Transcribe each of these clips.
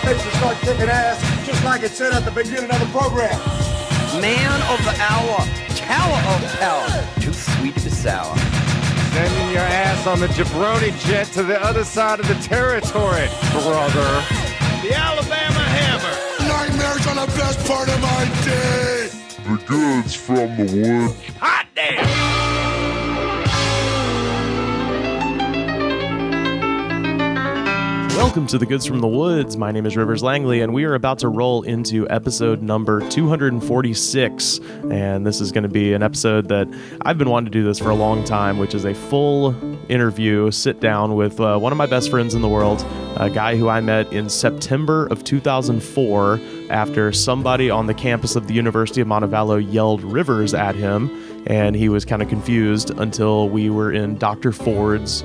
fix to start kicking ass, just like it said at the beginning of the program. Man of the hour, tower of talent, too sweet to be sour. Sending your ass on the jabroni jet to the other side of the territory, brother. The Alabama Hammer. Nightmares on the best part of my day. The goods from the wood. Hot damn! Welcome to The Goods from the Woods. My name is Rivers Langley, and we are about to roll into episode number 246. And this is going to be an episode that I've been wanting to do this for a long time, which is a full interview, sit down with one of my best friends in the world, a guy who I met in September of 2004 after somebody on the campus of the University of Montevallo yelled Rivers at him, and he was kind of confused until we were in Dr. Ford's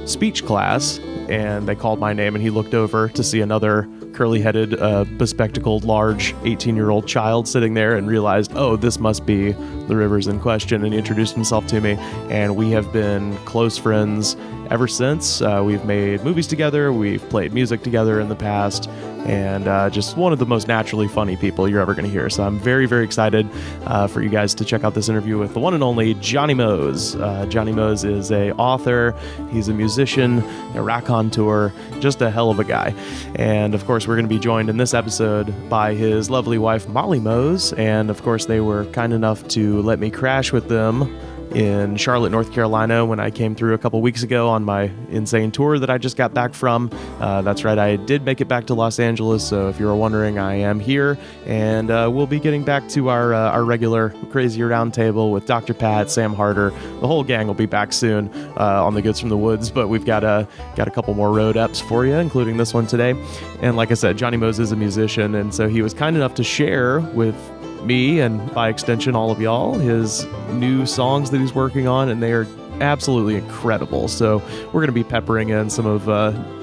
speech class, and they called my name, and he looked over to see another curly-headed, bespectacled, large 18-year-old child sitting there and realized, oh, this must be the Rivers in question, and he introduced himself to me, and we have been close friends ever since. We've made movies together, we've played music together in the past, and just one of the most naturally funny people you're ever going to hear. So I'm very, very excited for you guys to check out this interview with the one and only Jonny Moze. Jonny Moze is a author, he's a musician, a raconteur, just a hell of a guy. And of course, we're going to be joined in this episode by his lovely wife, Molly Moze. And of course, they were kind enough to let me crash with them in Charlotte, North Carolina when I came through a couple weeks ago on my insane tour that I just got back from. That's right, I did make it back to Los Angeles, so if you were wondering, I am here, and we'll be getting back to our regular Crazy Roundtable with Dr. Pat, Sam Harder. The whole gang will be back soon on the Goods from the Woods, but we've got a couple more road eps for you, including this one today. And like I said, Jonny Moze is a musician, and so he was kind enough to share with me, and by extension all of y'all, his new songs that he's working on, and they are absolutely incredible. So we're going to be peppering in some of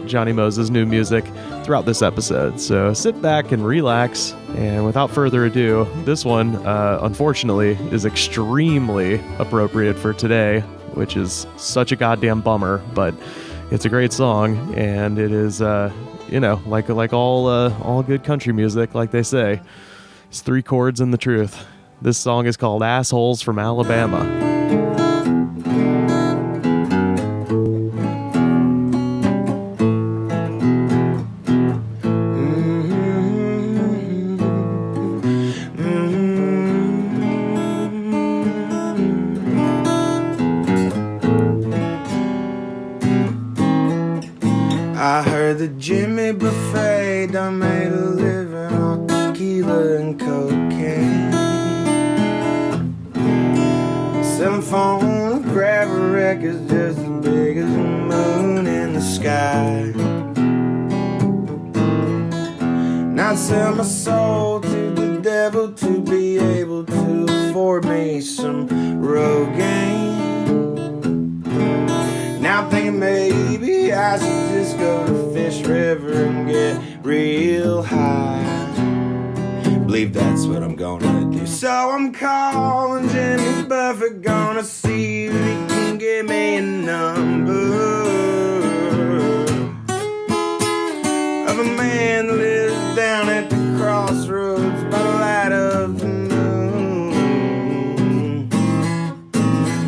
Jonny Moze's new music throughout this episode. So sit back and relax, and without further ado, this one unfortunately is extremely appropriate for today, which is such a goddamn bummer, but it's a great song, and it is like all good country music, like they say. It's three chords and the truth. This song is called Assholes from Alabama. I heard the Jimmy Buffet done made a living on tequila and cocaine. Selling phonograph records just as big as the moon in the sky. Now I'd sell my soul to the devil to be able to afford me some Rogaine. Now I'm thinking maybe I should just go to Fish River and get real high. Believe that's what I'm gonna do. So I'm calling Jimmy Buffett, gonna see if he can give me a number of a man that lives down at the crossroads by the light of the moon.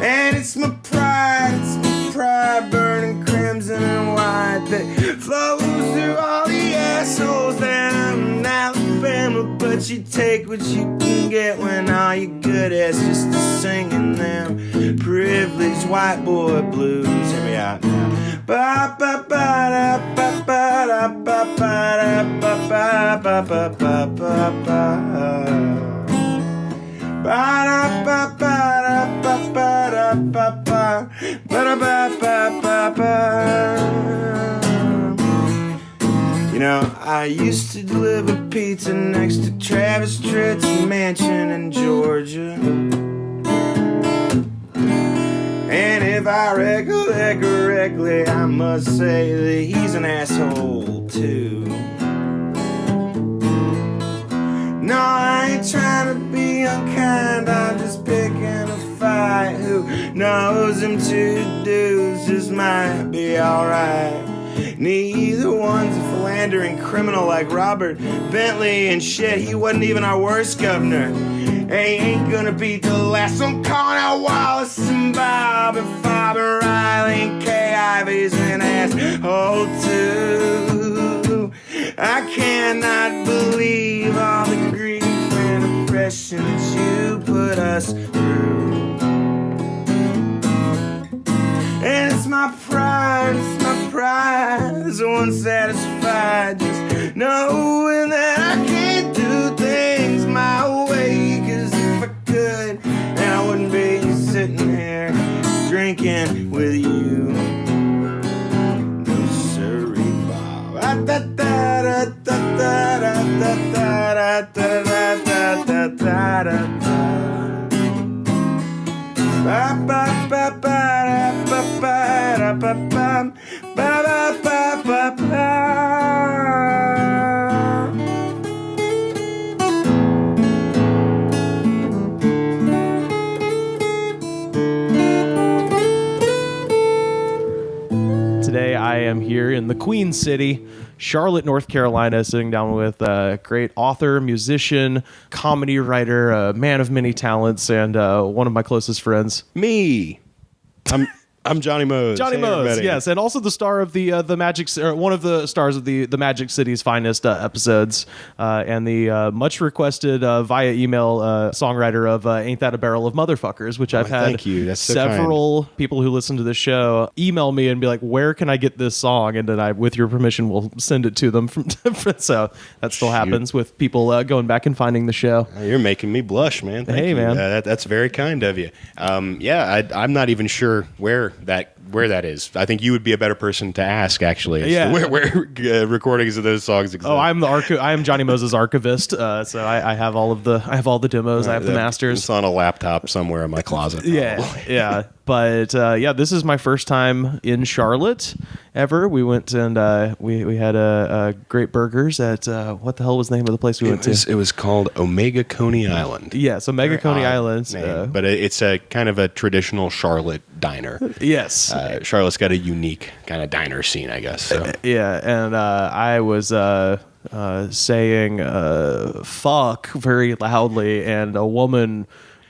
And it's my pride burning crimson and white that flows through all the assholes down in Alabama. But you take what you can get when all you're good at is just singing them privileged white boy blues. Hear me out now. Ba ba ba da ba ba da ba ba da ba ba ba ba ba ba ba. You know, I used to deliver pizza next to Travis Tritt's mansion in Georgia. And if I recollect correctly, I must say that he's an asshole too. No, I ain't trying to be unkind, I'm just picking a fight. Who knows, them two dudes just might be alright. Neither one's a philanthropist meandering criminal like Robert Bentley and shit. He wasn't even our worst governor. He ain't gonna beat the last. I'm calling out Wallace and Bob and Bob and Riley and Kay Ivy's an asshole too. I cannot believe all the grief and oppression that you put us through. And it's my pride, it's so unsatisfied, just knowing that I can't do things my way. 'Cause if I could, then I wouldn't be sitting here drinking with you. No sirree, Bob. Today I am here in the Queen City, Charlotte, North Carolina, sitting down with a great author, musician, comedy writer, a man of many talents, and one of my closest friends. Me. I'm Jonny Moze. Jonny Hey, Moze, everybody. yes, and also the star of the Magic, or one of the stars of the Magic City's finest episodes, and the much requested via email songwriter of "Ain't That a Barrel of Motherfuckers," which I've had thank you. That's so several people who listen to the show email me and be like, "Where can I get this song?" And then I, with your permission, will send it to them. So that still happens with people going back and finding the show. You're making me blush, man. Thank Hey, you. man. That's very kind of you. I'm not even sure where that is. I think you would be a better person to ask, actually. As to where recordings of those songs exist. Oh, I am Jonny Moze's archivist, so I have all the demos. I have the masters. It's on a laptop somewhere in my closet. Yeah. But this is my first time in Charlotte ever. We went and we had a great burgers at what the hell was the name of the place we went to? It was called Omega Coney Island. Yes, Omega Coney Island. But it's a kind of a traditional Charlotte diner. Yes. Charlotte's got a unique kind of diner scene, I guess. So. Yeah, and I was saying fuck very loudly, and a woman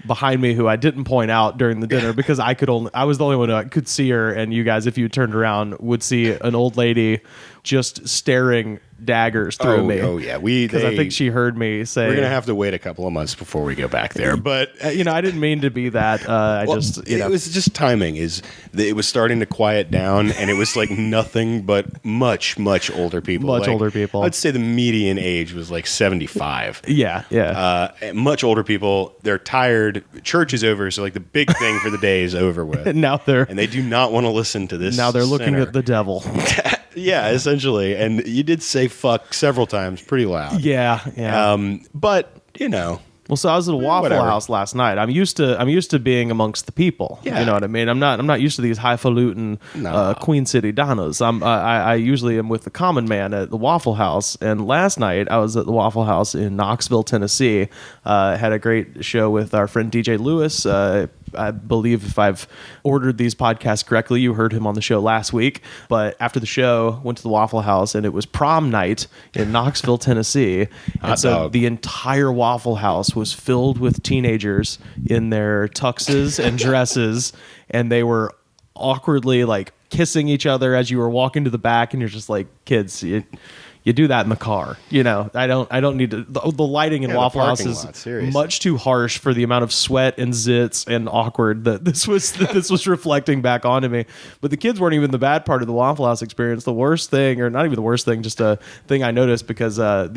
behind me who I didn't point out during the dinner because I was the only one who could see her, and you guys, if you turned around, would see an old lady just staring daggers through me. Oh yeah, because I think she heard me say we're gonna have to wait a couple of months before we go back there. But I didn't mean to be that. It was just timing. It was starting to quiet down, and it was like nothing but much older people. Older people. I'd say the median age was like 75. Yeah. Much older people. They're tired. Church is over, so like the big thing for the day is over with. and they do not want to listen to this. Now they're looking at the devil. Yeah, essentially. And you did say fuck several times pretty loud. Yeah. But, Well, so I was at a Waffle House last night. I'm used to being amongst the people. Yeah. You know what I mean? I'm not used to these highfalutin Queen City diners. I usually am with the common man at the Waffle House. And last night I was at the Waffle House in Knoxville, Tennessee. Had a great show with our friend DJ Lewis. I believe if I've ordered these podcasts correctly, you heard him on the show last week. But after the show, went to the Waffle House, and it was prom night in Knoxville, Tennessee. And so the entire Waffle House was filled with teenagers in their tuxes and dresses, and they were awkwardly like kissing each other as you were walking to the back, and you're just like, kids, you do that in the car. I don't need to. The lighting in Waffle House is much too harsh for the amount of sweat and zits and awkward that this was reflecting back onto me. But the kids weren't even the bad part of the Waffle House experience. The worst thing, or not even the worst thing, just a thing I noticed, because I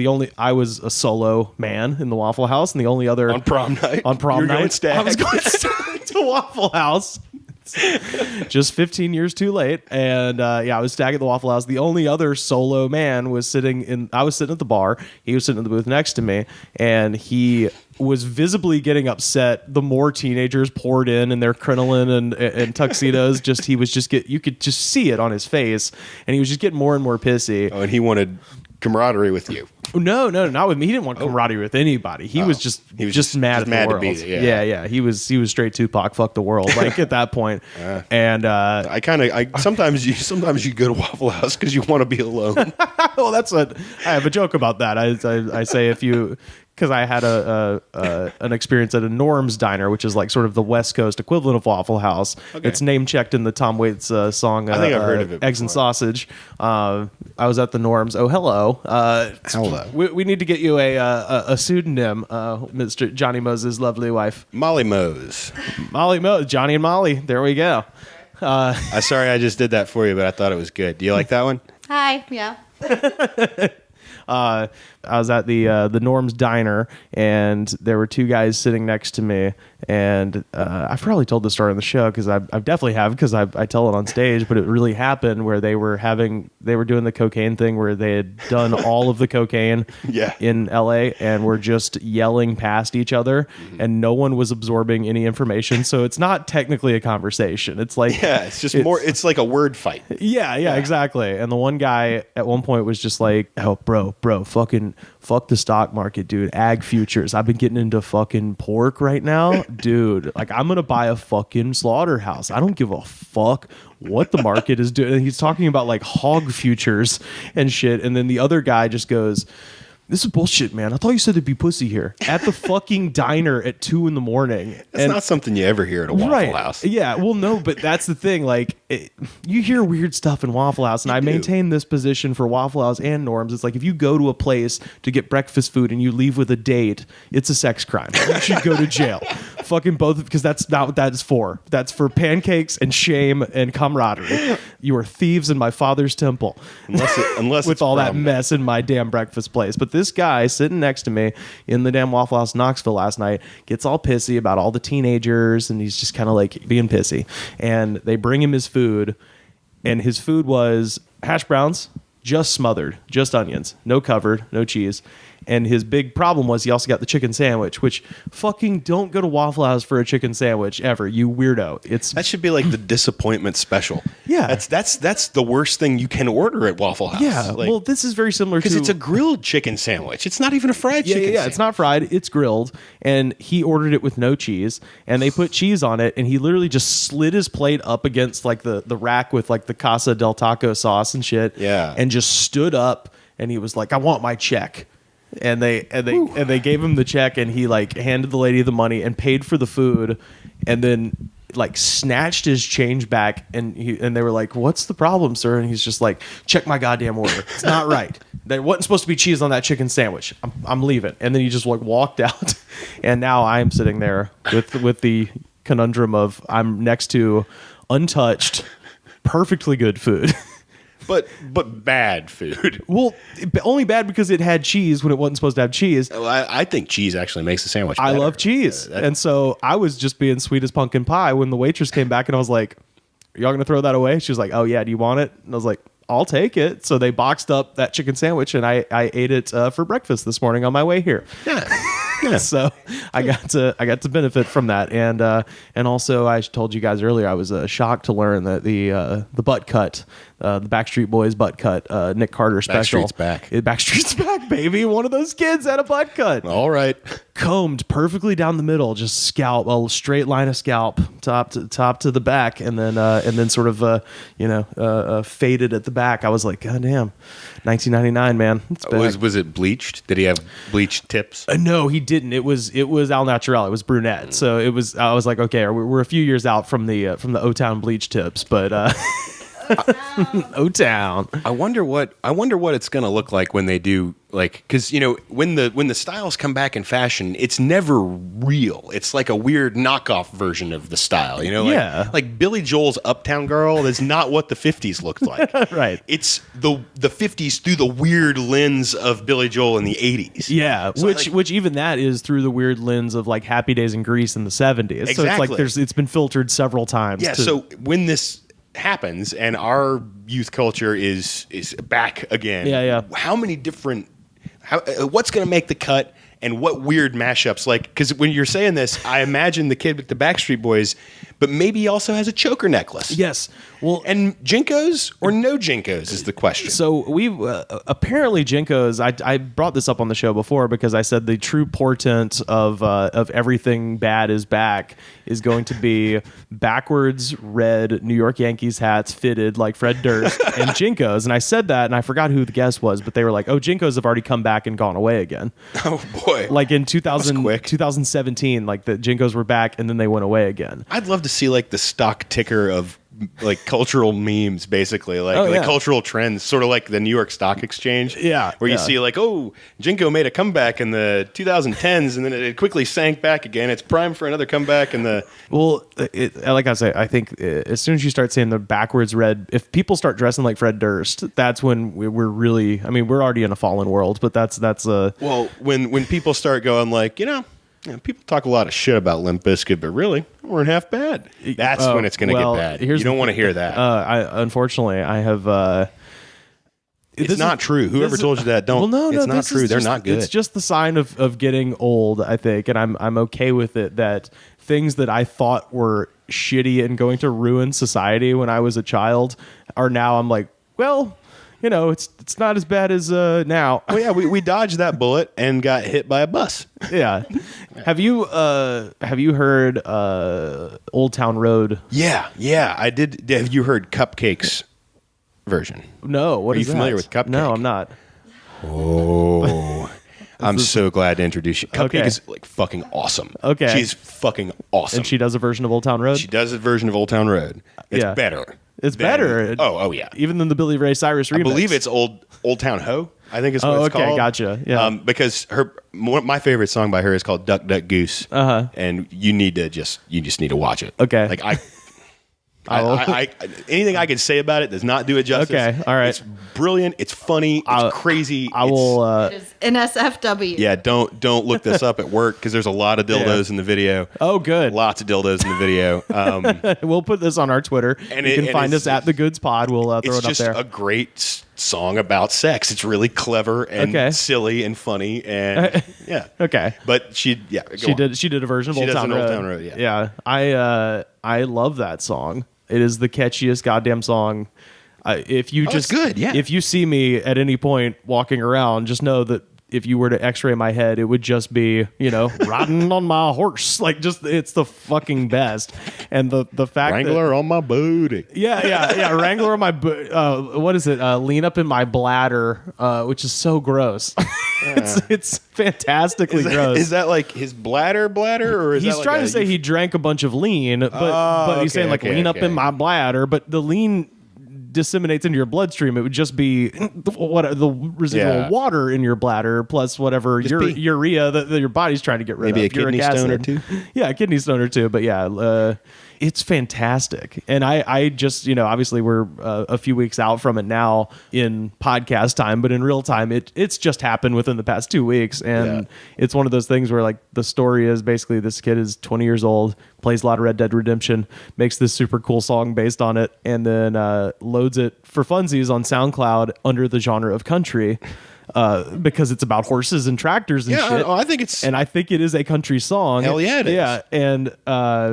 was a solo man in the Waffle House, and the only other on prom night. I was going to Waffle House. Just 15 years too late. And I was stag at the Waffle House. The only other solo man was I was sitting at the bar. He was sitting at the booth next to me, and he was visibly getting upset the more teenagers poured in their crinoline and tuxedos. You could just see it on his face, and he was just getting more and more pissy. Oh, and he wanted camaraderie with you. No, not with me. He didn't want camaraderie with anybody. He was just mad at the world. To be, yeah. Yeah. He was straight Tupac, fuck the world, like at that point. And sometimes you go to Waffle House because you want to be alone. well, I have a joke about that. I say if you. Because I had an experience at a Norm's Diner, which is like sort of the West Coast equivalent of Waffle House. Okay. It's name checked in the Tom Waits song. I think I've heard of it. Eggs and Sausage. I was at the Norm's. Oh, hello. Hello. We need to get you a pseudonym, Mr. Jonny Moze's lovely wife. Molly Moze. Molly Moze. Johnny and Molly. There we go. Sorry I just did that for you, but I thought it was good. Do you like that one? Hi. Yeah. I was at the Norm's Diner, and there were two guys sitting next to me, and I've probably told this story on the show because I definitely have because I tell it on stage, but it really happened where they were doing the cocaine thing where they had done all of the cocaine in LA and were just yelling past each other, and no one was absorbing any information, so it's not technically a conversation. It's like it's like a word fight. Yeah, exactly. And the one guy at one point was just like, "Oh, bro, fuck the stock market, dude. Ag futures. I've been getting into fucking pork right now, dude. Like, I'm gonna buy a fucking slaughterhouse. I don't give a fuck what the market is doing." And he's talking about like hog futures and shit. And then the other guy just goes, "This is bullshit, man. I thought you said there'd be pussy here at the fucking diner at 2 a.m. That's not something you ever hear at a Waffle House. Yeah, well, no, but that's the thing. Like, you hear weird stuff in Waffle House, and I maintain this position for Waffle House and Norm's. It's like if you go to a place to get breakfast food and you leave with a date, it's a sex crime. You should go to jail. Fucking both, because that's not what that is for. That's for pancakes and shame and camaraderie. You are thieves in my father's temple. Unless with all that mess in my damn breakfast place. But this guy sitting next to me in the damn Waffle House Knoxville last night gets all pissy about all the teenagers, and he's just kind of like being pissy. And they bring him his food, and his food was hash browns, just smothered, just onions, no covered, no cheese. And his big problem was he also got the chicken sandwich, which fucking don't go to Waffle House for a chicken sandwich ever, you weirdo. That should be like the disappointment special. Yeah. That's the worst thing you can order at Waffle House. Yeah. Well, this is very similar to... Because it's a grilled chicken sandwich. It's not even a fried chicken sandwich. Yeah, it's not fried. It's grilled. And he ordered it with no cheese. And they put cheese on it. And he literally just slid his plate up against like the rack with like the Casa del Taco sauce and shit. Yeah. And just stood up. And he was like, "I want my check." And they gave him the check, and he like handed the lady the money and paid for the food, and then like snatched his change back, and they were like, "What's the problem, sir?" And he's just like, "Check my goddamn order. It's not right. There wasn't supposed to be cheese on that chicken sandwich. I'm leaving." And then he just like walked out, and now I'm sitting there with the conundrum of I'm next to untouched, perfectly good food. But bad food. Well, only bad because it had cheese when it wasn't supposed to have cheese. Well, I think cheese actually makes the sandwich better. I love cheese. And so I was just being sweet as pumpkin pie when the waitress came back, and I was like, "Are y'all going to throw that away?" She was like, "Oh, yeah, do you want it?" And I was like, "I'll take it." So they boxed up that chicken sandwich, and I ate it for breakfast this morning on my way here. Yeah. So I got to benefit from that, and also I told you guys earlier I was shocked to learn that the butt cut, the Backstreet Boys butt cut, Nick Carter special. Backstreet's back. Backstreet's back, baby. One of those kids had a butt cut. All right. Combed perfectly down the middle, just scalp, a straight line of scalp, top to the back, and then sort of faded at the back. I was like, God damn, 1999, man. It's back. Was it bleached? Did he have bleached tips? No, he didn't. It was al natural. It was brunette. So it was. I was like, okay, we're a few years out from the O-Town bleach tips, but O-Town. I wonder what it's gonna look like when they do, like, because when the styles come back in fashion, it's never real. It's like a weird knockoff version of the style. Like Billy Joel's Uptown Girl is not what the 50s looked like. Right. It's the 50s through the weird lens of Billy Joel in the 80s. Yeah, so which even that is through the weird lens of like Happy Days in Greece in the 70s. Exactly. So it's like it's been filtered several times. Yeah. So when this happens and our youth culture is back again, yeah, how many different what's going to make the cut, and what weird mashups. Like, because when you're saying this, I imagine the kid with the Backstreet Boys, but maybe he also has a choker necklace. Yes. Well, and Jinkos or no Jinkos is the question. So we've apparently Jinkos. I brought this up on the show before because I said the true portent of everything bad is back is going to be backwards red New York Yankees hats fitted like Fred Durst and Jinkos. And I said that, and I forgot who the guest was, but they were like, "Oh, Jinkos have already come back and gone away again." Oh boy! Like in 2017, like the Jinkos were back and then they went away again. I'd love to see like the stock ticker of like cultural memes, basically like cultural trends, sort of like the New York Stock Exchange. Yeah, where you see like, oh, Jinko made a comeback in the 2010s, and then it quickly sank back again. It's primed for another comeback in the. Well, like I say, I think as soon as you start seeing the backwards red, if people start dressing like Fred Durst, that's when we're really. I mean, we're already in a fallen world, but that's well, when people start going like, people talk a lot of shit about Limp Bizkit, but really, we weren't half bad. That's when it's going to get bad. You don't want to hear that. Unfortunately, I have. It's not true. Whoever told you that, don't. Well, no, it's not true. They're not good. It's just the sign of getting old, I think, and I'm okay with it. That things that I thought were shitty and going to ruin society when I was a child are now. I'm like, well. It's not as bad as now. Well, yeah, we dodged that bullet and got hit by a bus. Yeah. Have you heard Old Town Road? Yeah, I did. Have you heard Cupcake's version? No. What Are is you familiar with Cupcake? No, I'm not. Oh. I'm so glad to introduce you. Cupcake is like fucking awesome. Okay. She's fucking awesome. And she does a version of Old Town Road? She does a version of Old Town Road. It's better. It's better. Oh yeah. Even than the Billy Ray Cyrus remix. I believe it's Old Town Ho. I think it's what it's called. Gotcha. Yeah. Because my favorite song by her is called Duck Duck Goose. And you just need to watch it. Okay. Like I anything I can say about it does not do it justice. Okay. All right. It's brilliant. It's funny. It's crazy. I will. It is NSFW. Yeah. Don't look this up at work because there's a lot of dildos in the video. Oh, good. Lots of dildos in the video. We'll put this on our Twitter. And you can find us at The Goods Pod. We'll throw it up there. It's just a great song about sex. It's really clever and silly and funny and yeah. Okay. But she did a version of Old Town Road. Yeah. I love that song. It is the catchiest goddamn song. If you it's good, yeah. If you see me at any point walking around, just know that if you were to x-ray my head, it would just be, riding on my horse. Like, just, it's the fucking best. And the fact Wrangler on my booty. Yeah. Wrangler on my what is it? Lean up in my bladder, which is so gross. It's fantastically gross. Is that like his bladder, or is he's that like trying to say he drank a bunch of lean, but he's saying lean up in my bladder, but the lean disseminates into your bloodstream. It would just be the residual water in your bladder plus whatever urea that your body's trying to get rid of. Maybe a kidney stone or two. Yeah, a kidney stone or two. But yeah, it's fantastic. And I just, obviously we're a few weeks out from it now in podcast time, but in real time, it's just happened within the past 2 weeks. And it's one of those things where like the story is basically this kid is 20 years old, plays a lot of Red Dead Redemption, makes this super cool song based on it, and then loads it for funsies on SoundCloud under the genre of country. Because it's about horses and tractors and shit. I think it's... And I think it is a country song. Hell yeah, it is. Yeah, and...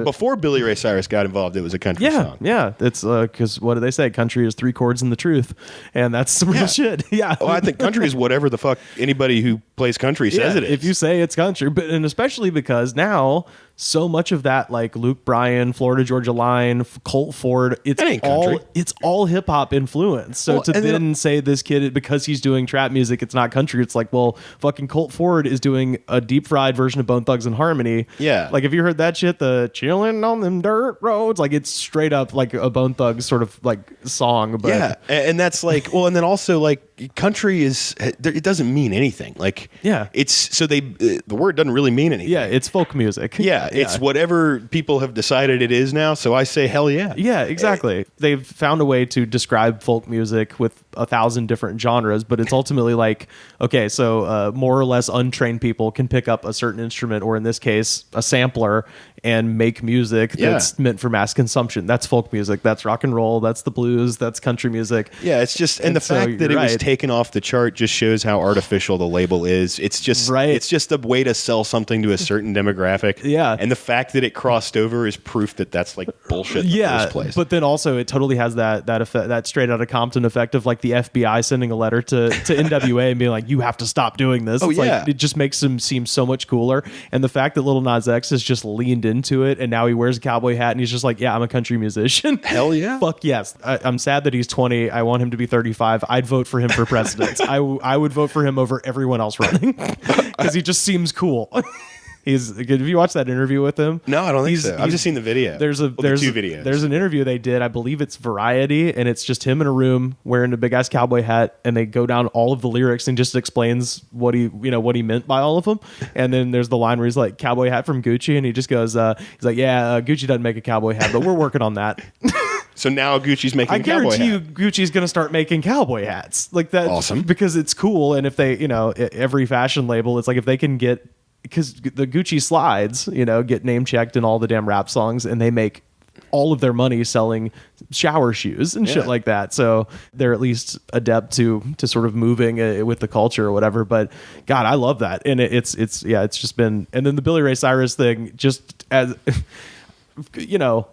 before Billy Ray Cyrus got involved, it was a country song. Yeah, it's... Because what do they say? Country is 3 chords and the truth. And that's some real shit. Yeah. Well, I think country is whatever the fuck anybody who plays country says it is. If you say it's country. And especially because now... So much of that, like Luke Bryan, Florida Georgia Line, Colt Ford, it's all hip hop influence. So then say this kid, because he's doing trap music, it's not country. It's like, well, fucking Colt Ford is doing a deep fried version of Bone Thugs and Harmony. Yeah. Like, have you heard that shit? The chilling on them dirt roads. Like, it's straight up like a Bone Thugs sort of like song. But yeah. And that's like, well, and then also like country is, it doesn't mean anything. Like, it's, so the word doesn't really mean anything. Yeah. It's folk music. Yeah. It's whatever people have decided it is now. So I say hell yeah. Yeah, exactly. They've found a way to describe folk music with 1,000 different genres, but it's ultimately like, okay, so more or less untrained people can pick up a certain instrument, or in this case, a sampler, and make music that's meant for mass consumption. That's folk music. That's rock and roll. That's the blues. That's country music. Yeah, it's just, and the fact that it was taken off the chart just shows how artificial the label is. It's just It's just a way to sell something to a certain demographic. Yeah. And the fact that it crossed over is proof that that's like bullshit in the first place. But then also it totally has that effect, that straight out of Compton effect of like the FBI sending a letter to NWA and being like, you have to stop doing this. It's like, it just makes him seem so much cooler. And the fact that Lil Nas X has just leaned into it and now he wears a cowboy hat and he's just like, yeah, I'm a country musician. Hell yeah. Fuck yes. I'm sad that he's 20. I want him to be 35. I'd vote for him for president. I would vote for him over everyone else running because he just seems cool. Have you watched that interview with him? No, I don't think so. I've just seen the video. There's two videos. There's an interview they did. I believe it's Variety, and it's just him in a room wearing a big ass cowboy hat, and they go down all of the lyrics and just explains what he meant by all of them. And then there's the line where he's like, "Cowboy hat from Gucci," and he just goes, "He's like, yeah, Gucci doesn't make a cowboy hat, but we're working on that." So now Gucci's making. I guarantee you, Gucci's going to start making cowboy hats like that. Awesome, because it's cool, and if they, every fashion label, it's like if they can get. Because the Gucci slides, get name checked in all the damn rap songs, and they make all of their money selling shower shoes and shit like that. So they're at least adept to sort of moving with the culture or whatever. But God, I love that, and it's just been. And then the Billy Ray Cyrus thing, just as.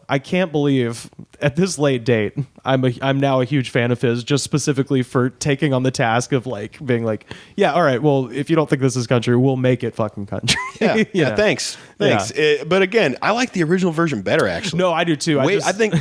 I can't believe at this late date, I'm now a huge fan of his, just specifically for taking on the task of like being like, yeah, all right, well, if you don't think this is country, we'll make it fucking country. Yeah, thanks. Yeah. But again, I like the original version better, actually. No, I do too. I think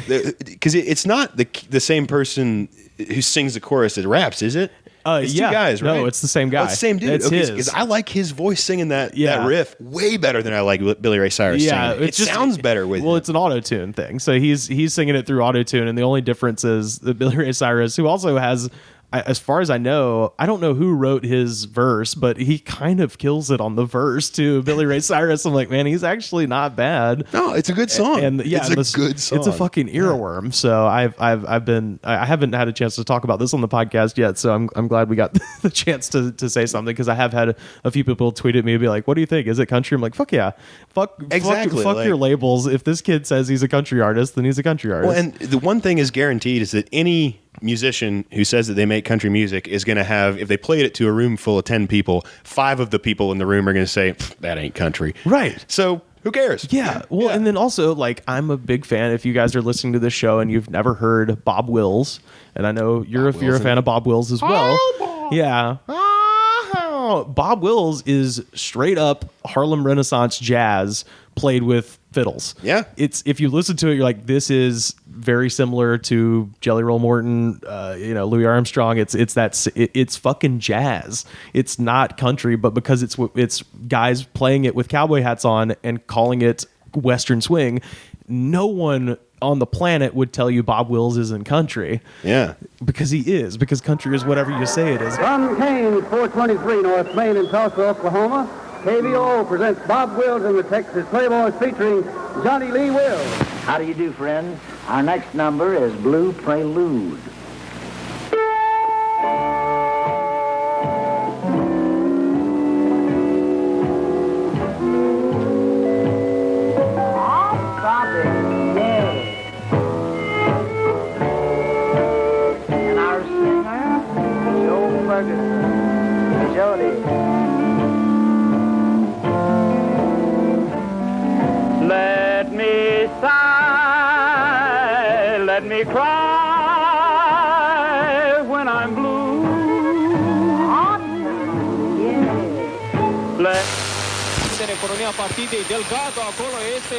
because it's not the same person who sings the chorus that raps, is it? It's two guys, right? No, it's the same guy. Oh, it's the same dude. It's his. Because I like his voice singing that riff way better than I like Billy Ray Cyrus singing it. It sounds better with Well, it's an auto-tune thing. So he's singing it through auto-tune, and the only difference is that Billy Ray Cyrus, who also has... as far as I know, I don't know who wrote his verse, but he kind of kills it on the verse too. Billy Ray Cyrus, I'm like, man, he's actually not bad. No, it's a good song. And it's a good song. It's a fucking earworm. So I haven't had a chance to talk about this on the podcast yet. So I'm glad we got the chance to say something, because I have had a few people tweet at me and be like, what do you think? Is it country? I'm like, fuck yeah. Fuck your labels. If this kid says he's a country artist, then he's a country artist. Well, and the one thing is guaranteed is that any musician who says that they make country music is going to have, if they played it to a room full of 10 people, 5 of the people in the room are going to say, that ain't country. Right. So who cares? Yeah. Well, and then also, like, I'm a big fan, if you guys are listening to this show and you've never heard Bob Wills, and I know you're a fan of Bob Wills as well. Yeah. Bob Wills is straight up Harlem Renaissance jazz played with fiddles. Yeah. It's, if you listen to it, you're like, this is very similar to Jelly Roll Morton, Louis Armstrong. It's fucking jazz. It's not country, but because it's guys playing it with cowboy hats on and calling it Western swing, no one on the planet would tell you Bob Wills isn't country. Yeah. Because he is. Because country is whatever you say it is. From Kane, 423 North Main in Tulsa, Oklahoma, KVO presents Bob Wills and the Texas Playboys featuring Johnny Lee Wills. How do you do, friends? Our next number is Blue Prelude. Let me sigh, let me cry when I'm blue. În economia partidei Delgado, acolo este,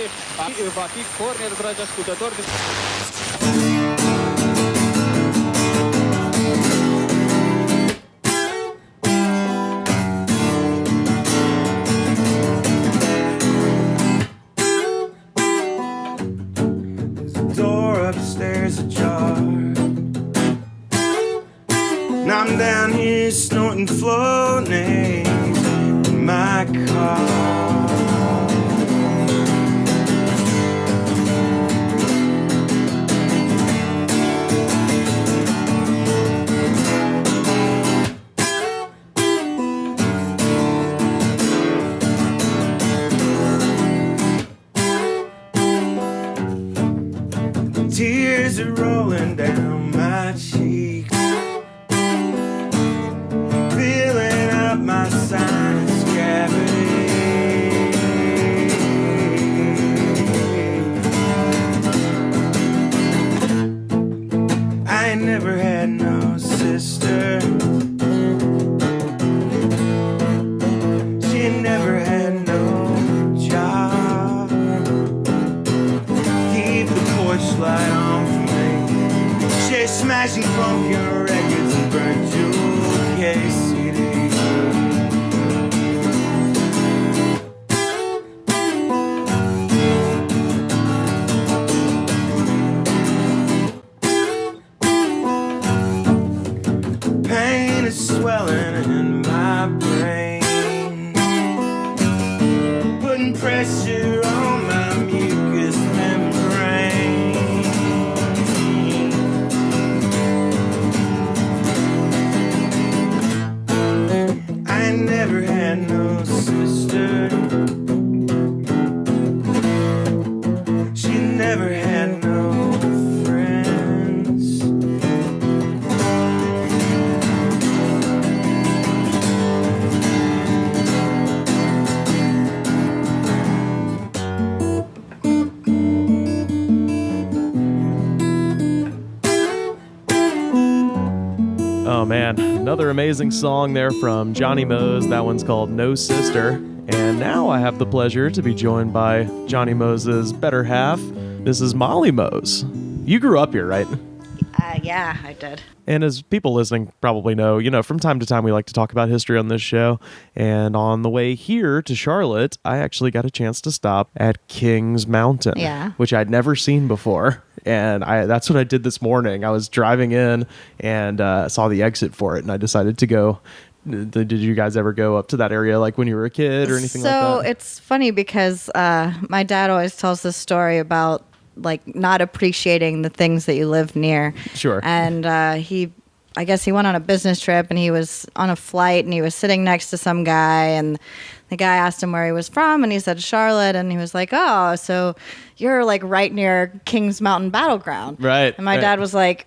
va fi corner, dragi ascultători. Upstairs ajar, and I'm down here snorting floating in my car. Tears are rolling down my cheeks. my brain, putting pressure on my mucous membrane. I never had no sister. She never had no friends. Oh man, another amazing song there from Jonny Moze. That one's called No Sister. And now I have the pleasure to be joined by Jonny Moze's better half. This is Molly Moze. You grew up here, right? Yeah, I did. And as people listening probably know, from time to time we like to talk about history on this show. And on the way here to Charlotte, I actually got a chance to stop at Kings Mountain, which I'd never seen before. And that's what I did this morning. I was driving in and saw the exit for it, and I decided to go. Did you guys ever go up to that area like when you were a kid or anything like that? So it's funny because my dad always tells this story about like not appreciating the things that you live near. Sure. And I guess he went on a business trip and he was on a flight and he was sitting next to some guy and the guy asked him where he was from and he said Charlotte and he was like, oh, so you're like right near Kings Mountain Battleground. Right. And my dad was like,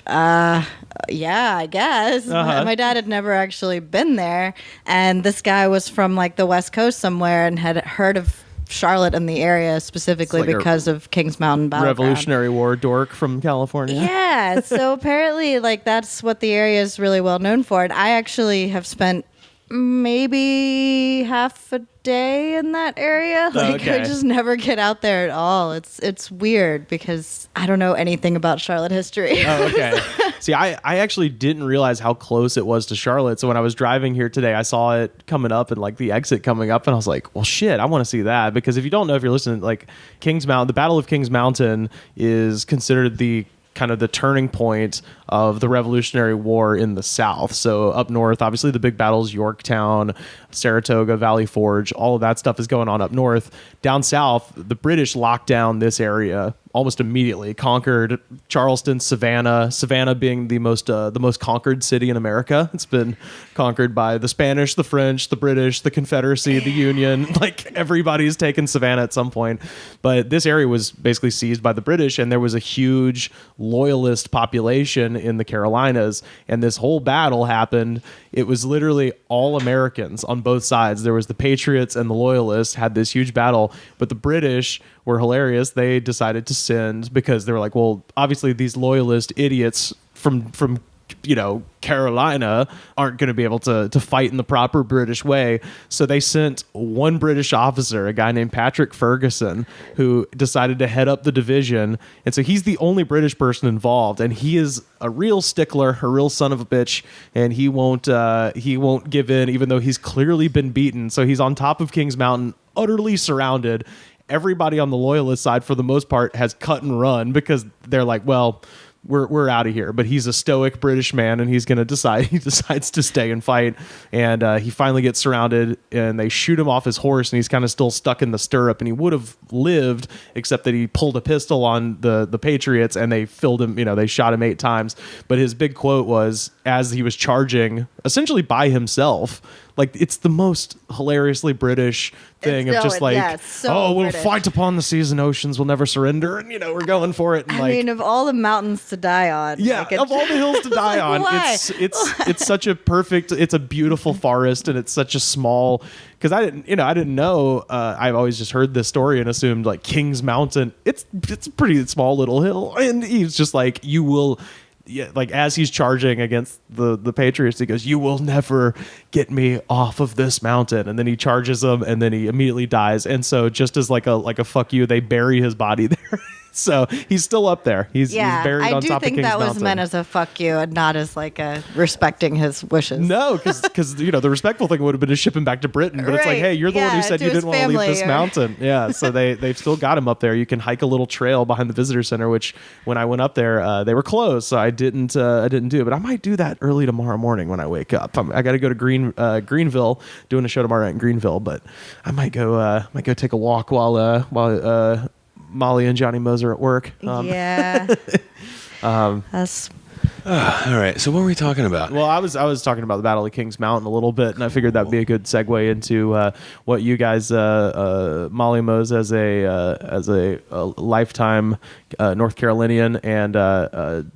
yeah, I guess. My dad had never actually been there. And this guy was from like the West Coast somewhere and had heard of Charlotte and the area specifically like because of Kings Mountain Battleground. Revolutionary War dork from California. Yeah. So apparently like that's what the area is really well known for. And I actually have spent maybe half a day in that area. Like I just never get out there at all. It's weird because I don't know anything about Charlotte history. Oh, okay. See, I actually didn't realize how close it was to Charlotte. So when I was driving here today, I saw it coming up and like the exit coming up and I was like, well, shit, I want to see that. Because if you don't know, if you're listening, like Kings Mountain, the Battle of Kings Mountain is considered the kind of the turning point of the Revolutionary War in the South. So up north, obviously the big battles, Yorktown, Saratoga, Valley Forge, all of that stuff is going on up north. Down south, the British locked down this area almost immediately, conquered Charleston, Savannah being the most conquered city in America. It's been conquered by the Spanish, the French, the British, the Confederacy, the Union. Like everybody's taken Savannah at some point. But this area was basically seized by the British, and there was a huge loyalist population in the Carolinas. And this whole battle happened. It was literally all Americans on both sides. There was the Patriots and the Loyalists had this huge battle, but the British were hilarious. They decided to send, because they were like, well, obviously these Loyalist idiots from Carolina aren't going to be able to fight in the proper British way. So they sent one British officer, a guy named Patrick Ferguson, who decided to head up the division. And so he's the only British person involved, and he is a real stickler, a real son of a bitch, and he won't give in, even though he's clearly been beaten. So he's on top of Kings Mountain, utterly surrounded. Everybody on the Loyalist side, for the most part, has cut and run because they're like, well, we're out of here. But he's a stoic British man, and he decides to stay and fight. And he finally gets surrounded, and they shoot him off his horse, and he's kind of still stuck in the stirrup. And he would have lived, except that he pulled a pistol on the Patriots, and they filled him. They shot him 8 times. But his big quote was, as he was charging, essentially by himself. Like, it's the most hilariously British thing we'll British. fight upon the seas and oceans, we'll never surrender, and we're going for it. And I mean, of all the mountains to die on, of all the hills to die on, why? it's such a perfect, it's a beautiful forest, and it's such a small. Because I didn't know. I've always just heard this story and assumed like Kings Mountain. It's a pretty small little hill, and he's just like, you will. Yeah, like as he's charging against the Patriots, he goes, "You will never get me off of this mountain." And then he charges them, and then he immediately dies. And so, just as like a fuck you, they bury his body there. So he's still up there. He's buried on top of Kings Mountain. I do think that was meant as a fuck you and not as like a respecting his wishes. No, because the respectful thing would have been to ship him back to Britain. But it's like, hey, you're the one who said you didn't want to leave this mountain. Yeah, so they've still got him up there. You can hike a little trail behind the visitor center, which when I went up there, they were closed, so I didn't do it. But I might do that early tomorrow morning when I wake up. I got to go to Greenville, doing a show tomorrow night in Greenville. But I might go take a walk while Molly and Jonny Moze are at work. That's all right. So what were we talking about? Well, I was talking about the Battle of Kings Mountain a little bit, and I figured that would be a good segue into what you guys, Molly Moze as a lifetime North Carolinian, and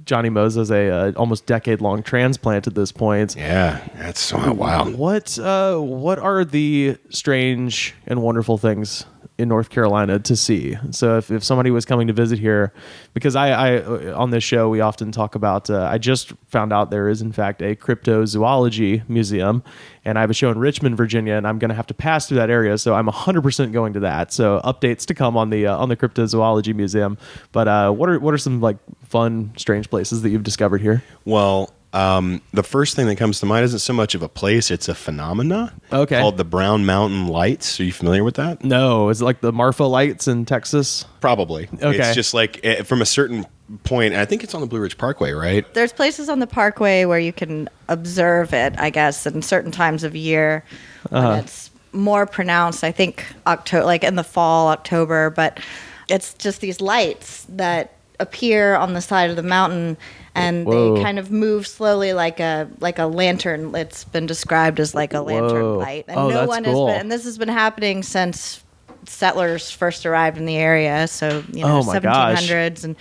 Jonny Moze as a almost decade-long transplant at this point. Yeah, that's wild. What are the strange and wonderful things in North Carolina to see? So if somebody was coming to visit here, because I on this show we often talk about, I just found out there is in fact a cryptozoology museum, and I have a show in Richmond, Virginia, and I'm going to have to pass through that area, so I'm 100% going to that. So updates to come on the cryptozoology museum. But what are some like fun, strange places that you've discovered here? Well, the first thing that comes to mind isn't so much of a place, it's a phenomena called the Brown Mountain Lights. Are you familiar with that? No. Is it like the Marfa Lights in Texas? Probably. Okay. It's just like from a certain point, I think it's on the Blue Ridge Parkway, right? There's places on the Parkway where you can observe it, I guess, in certain times of year when it's more pronounced. I think October, like in the fall, October, but it's just these lights that appear on the side of the mountain, and they kind of move slowly like a lantern. It's been described as like a lantern light, and no one has been. And this has been happening since settlers first arrived in the area. So 1700s,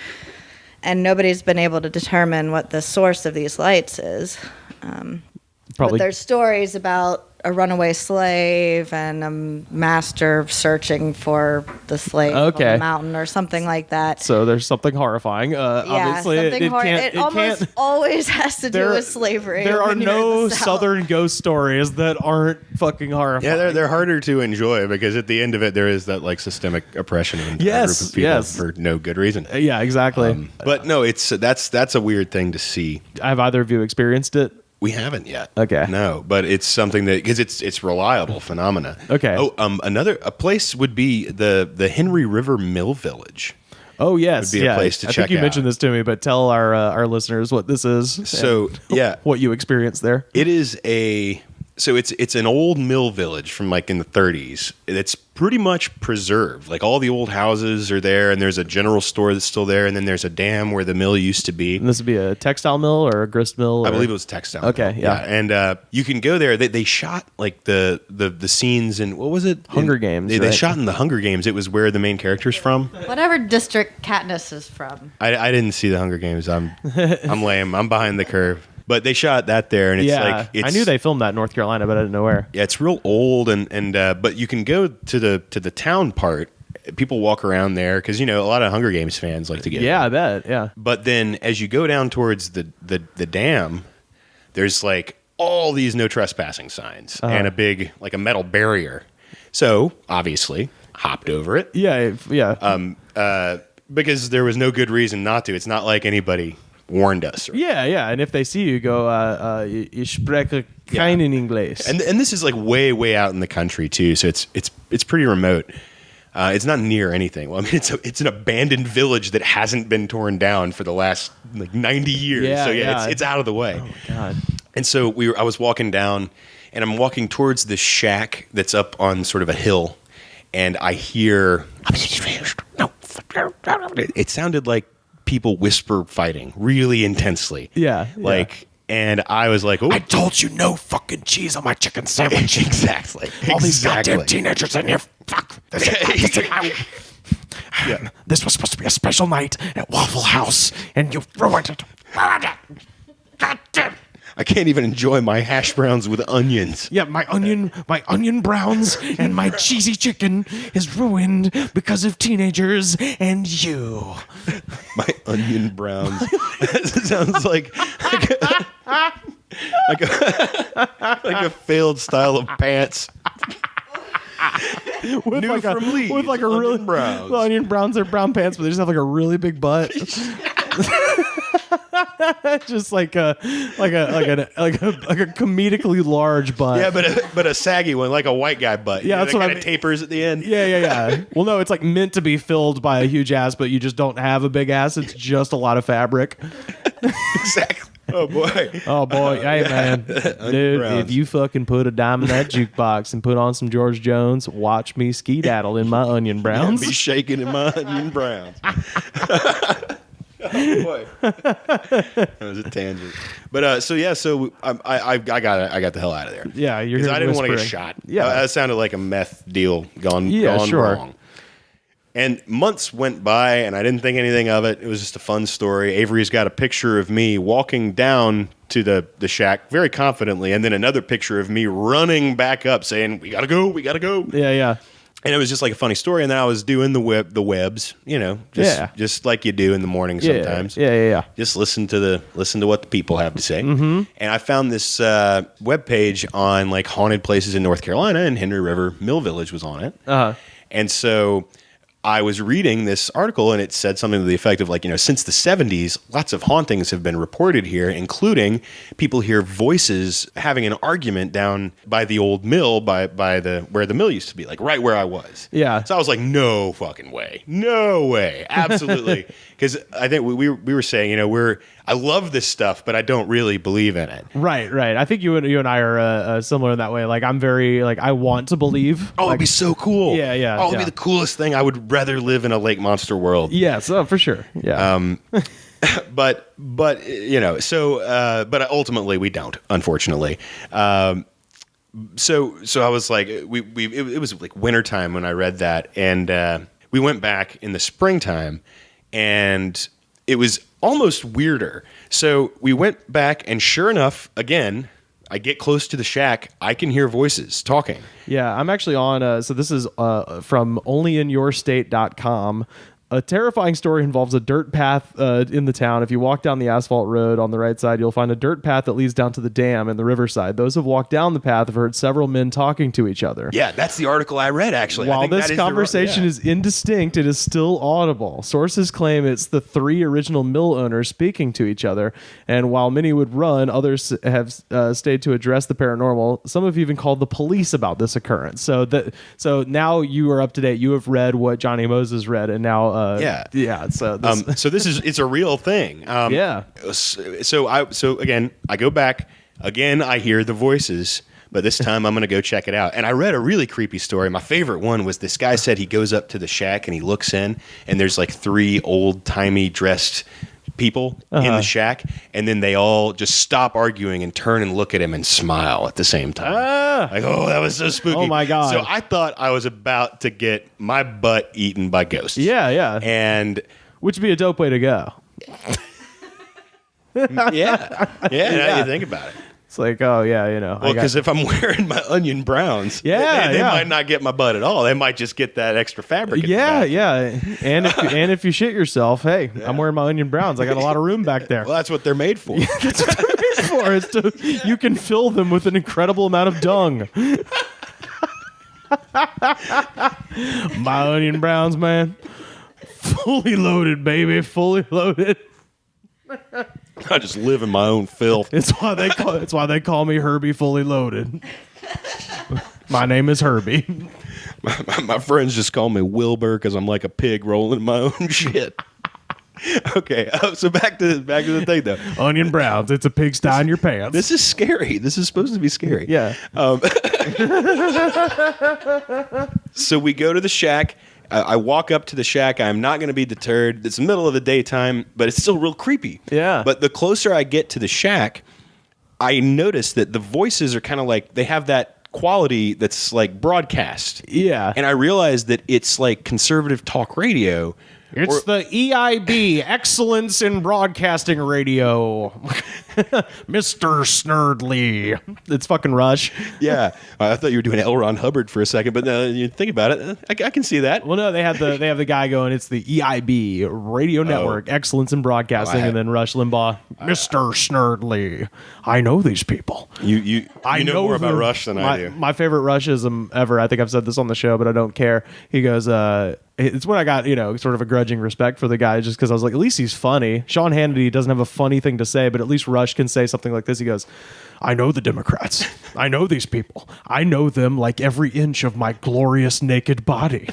and nobody's been able to determine what the source of these lights is. But there's stories about a runaway slave and a master searching for the slave on the mountain or something like that. So there's something horrifying. Obviously, it almost always has to do with slavery. There are no Southern ghost stories that aren't fucking horrifying. Yeah, they're harder to enjoy because at the end of it, there is that like systemic oppression of a group of people for no good reason. Yeah, exactly. But no, that's a weird thing to see. Have either of you experienced it? We haven't yet. Okay. No, but it's something that because it's reliable phenomena. Okay. Oh, a place would be the Henry River Mill Village. Oh yes, would be a place to check out. I think you mentioned this to me, but tell our listeners what this is. So what you experienced there. It is it's an old mill village from like in the 30s. It's pretty much preserved. Like all the old houses are there, and there's a general store that's still there, and then there's a dam where the mill used to be. And this would be a textile mill or a grist mill? I believe it was textile. Okay, mill. yeah. And you can go there. They shot like the scenes in, what was it? Hunger Games. They shot in the Hunger Games. It was where the main character's from. Whatever district Katniss is from. I didn't see the Hunger Games. I'm lame. I'm behind the curve. But they shot that there, and it's like I knew they filmed that in North Carolina, but I didn't know where. Yeah, it's real old, and but you can go to the town part. People walk around there because a lot of Hunger Games fans like to get. Yeah, I bet. Yeah. But then as you go down towards the dam, there's like all these no trespassing signs and a big like a metal barrier. So obviously hopped over it. Yeah. Because there was no good reason not to. It's not like anybody warned us. Yeah. And if they see you, go, ich spreche keinen English. And this is like way out in the country too, so it's pretty remote. It's not near anything. Well, I mean, it's an abandoned village that hasn't been torn down for the last like 90 years. Yeah, so it's out of the way. Oh my God. And so I was walking down, and I'm walking towards this shack that's up on sort of a hill, and I hear it sounded like people whisper fighting really intensely. Yeah. And I was like, oh. I told you no fucking cheese on my chicken sandwich. Exactly. All these goddamn teenagers in here. Fuck. This was supposed to be a special night at Waffle House, and you ruined it. God damn. I can't even enjoy my hash browns with onions. Yeah, my onion browns and my cheesy chicken is ruined because of teenagers and you. My onion browns. That sounds like a failed style of pants. with New like from Lee's, with like a really Browns. Well, onion browns are brown pants, but they just have like a really big butt. Just like a comedically large butt. Yeah, but a saggy one, like a white guy butt. Yeah, that's what I mean. Tapers at the end. Yeah. Well, no, it's like meant to be filled by a huge ass, but you just don't have a big ass. It's just a lot of fabric. Exactly. Oh boy. Hey man, dude, if you fucking put a dime in that jukebox and put on some George Jones, watch me skedaddle in my onion browns. Be shaking in my onion browns. Oh boy, that was a tangent. But so I got the hell out of there. Yeah, you're because I didn't want to get whispering. shot. Yeah, that sounded like a meth deal gone sure. wrong. And months went by, and I didn't think anything of it. It was just a fun story. Avery's got a picture of me walking down to the shack very confidently, and then another picture of me running back up saying, we gotta go. Yeah. And it was just like a funny story. And then I was doing the webs, just like you do in the morning sometimes. Yeah. Just listen to what the people have to say. Mm-hmm. And I found this web page on like haunted places in North Carolina, and Henry River Mill Village was on it. Uh-huh. And so I was reading this article, and it said something to the effect of like, since the 70s, lots of hauntings have been reported here, including people hear voices having an argument down by the old mill, by the where the mill used to be, like right where I was. Yeah. So I was like, no fucking way. No way. Absolutely. Because I think we were saying, I love this stuff, but I don't really believe in it. Right. I think you and I are similar in that way. Like I'm very I want to believe. Oh, it'd be so cool. Yeah. Oh, it'd be the coolest thing. I would rather live in a lake monster world. Yes, for sure. Yeah. But ultimately we don't, unfortunately. So I was like, it was like wintertime when I read that, and we went back in the springtime, and it was almost weirder. So we went back, and sure enough, again, I get close to the shack, I can hear voices talking. Yeah, I'm actually on, so this is from onlyinyourstate.com. A terrifying story involves a dirt path in the town. If you walk down the asphalt road on the right side, you'll find a dirt path that leads down to the dam in the riverside. Those who have walked down the path have heard several men talking to each other. Yeah, that's the article I read, actually. While this conversation is indistinct, it is still audible. Sources claim it's the three original mill owners speaking to each other. And while many would run, others have stayed to address the paranormal. Some have even called the police about this occurrence. So now you are up to date. You have read what Jonny Moze has read, and now So this it's a real thing. So again, I go back again. I hear the voices, but this time I'm going to go check it out. And I read a really creepy story. My favorite one was this guy said he goes up to the shack and he looks in, and there's like three old timey dressed people in the shack, and then they all just stop arguing and turn and look at him and smile at the same time. Like, oh, that was so spooky. Oh my God. So I thought I was about to get my butt eaten by ghosts. Yeah. And which would be a dope way to go. Yeah. Now you think about it. It's like, oh yeah, Well, because if I'm wearing my onion browns, they might not get my butt at all. They might just get that extra fabric. Yeah. And if you shit yourself, hey, I'm wearing my onion browns. I got a lot of room back there. Well, that's what they're made for. That's what they're made for. You can fill them with an incredible amount of dung. My onion browns, man, fully loaded, baby, fully loaded. I just live in my own filth. It's why they call me Herbie Fully Loaded. My name is Herbie. My friends just call me Wilbur because I'm like a pig rolling in my own shit. Okay, so back to the thing though. Onion browns. It's a pigsty in your pants. This is scary. This is supposed to be scary. Yeah. So we go to the shack. I walk up to the shack. I'm not going to be deterred. It's the middle of the daytime, but it's still real creepy. Yeah. But the closer I get to the shack, I notice that the voices are kind of like, they have that quality that's like broadcast. Yeah. And I realize that it's like conservative talk radio. It's the EIB, Excellence in Broadcasting Radio. Mr. Snerdley. It's fucking Rush. Yeah, I thought you were doing L. Ron Hubbard for a second, but you think about it, I can see that. Well, no, they have the guy going. It's the EIB Radio Network, Excellence in Broadcasting, and then Rush Limbaugh, Mr. Snerdley. I know these people. You know more about Rush than I do. My favorite Rushism ever. I think I've said this on the show, but I don't care. He goes, it's when I got, sort of a grudging respect for the guy, just because I was like, at least he's funny. Sean Hannity doesn't have a funny thing to say, but at least Rush can say something like this. He goes, I know the Democrats. I know these people. I know them like every inch of my glorious naked body.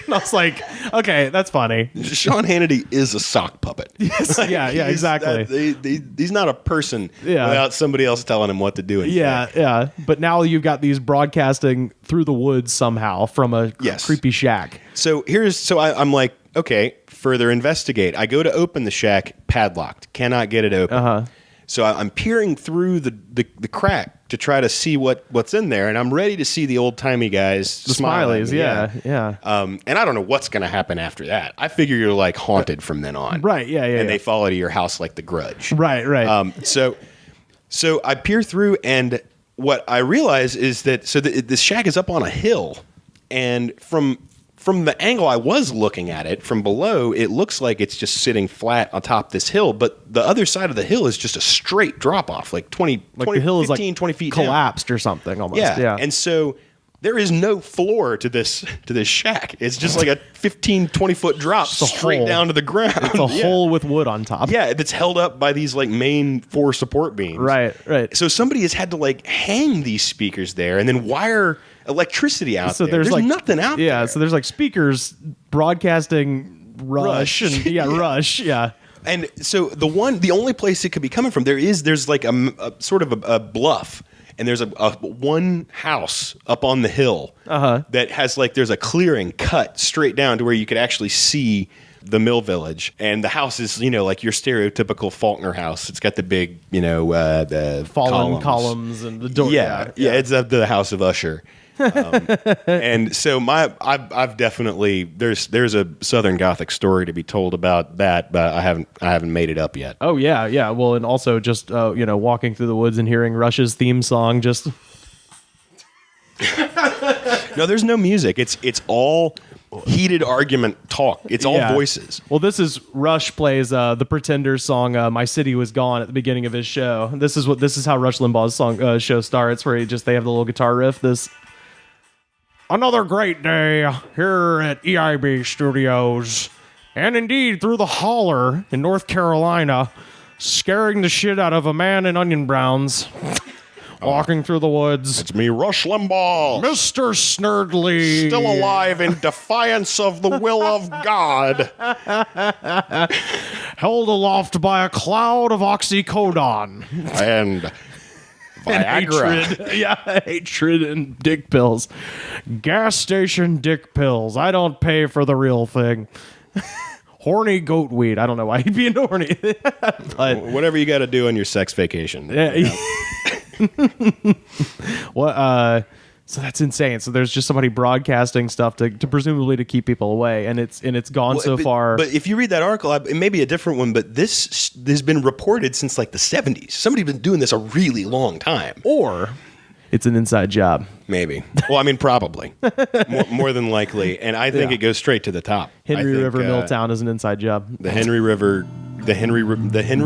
And I was like, okay, that's funny. Sean Hannity is a sock puppet. Yes, yeah, exactly. He's not a person without somebody else telling him what to do. Yeah. But now you've got these broadcasting through the woods somehow from a creepy shack. So I'm like, okay, further investigate. I go to open the shack, padlocked. Cannot get it open. So I'm peering through the crack to try to see what's in there, and I'm ready to see the old-timey guys. The smileys, yeah. And I don't know what's going to happen after that. I figure you're like haunted from then on. Right, yeah. And they follow to your house like The Grudge. Right. So I peer through, and what I realize is that this shack is up on a hill, and from the angle I was looking at it, from below, it looks like it's just sitting flat on top of this hill, but the other side of the hill is just a straight drop-off, like 20 the hill 15, is 20 feet collapsed down. Or something almost. Yeah. And so there is no floor to this shack. It's just like a 15, 20-foot drop straight down to the ground. It's a hole with wood on top. Yeah, that's held up by these like main 4 support beams. Right. So somebody has had to like hang these speakers there and then wire electricity out there. There's like nothing out there. Yeah, so there's like speakers broadcasting Rush. And Rush, yeah. And so the only place it could be coming from, there's like a sort of a bluff, and there's a one house up on the hill that has like, there's a clearing cut straight down to where you could actually see the mill village, and the house is like your stereotypical Faulkner house. It's got the big the fallen columns and the door. Yeah, it's the House of Usher. And so I've definitely there's a Southern Gothic story to be told about that, but I haven't made it up yet. Oh yeah. Well, and also just walking through the woods and hearing Rush's theme song just. No, there's no music. It's all heated argument talk. It's all voices. Well, this is Rush plays the Pretenders song "My City Was Gone" at the beginning of his show. This is how Rush Limbaugh's song show starts, where they have the little guitar riff. Another great day here at EIB Studios, and indeed through the holler in North Carolina, scaring the shit out of a man in onion browns. Walking through the woods. It's me, Rush Limbaugh. Mr. Snerdley. Still alive in defiance of the will of God. Held aloft by a cloud of oxycodone. And Viagra. Hatred. Hatred and dick pills. Gas station dick pills. I don't pay for the real thing. Horny goat weed. I don't know why he'd be into horny. But whatever you got to do on your sex vacation. Yeah. What? So that's insane. So there's just somebody broadcasting stuff to presumably to keep people away, and it's gone so far. But if you read that article, it may be a different one, but this has been reported since like the 70s. Somebody's been doing this a really long time. Or it's an inside job. Maybe. Well, I mean, probably. more than likely. And I think it goes straight to the top. Henry River Milltown is an inside job. The Henry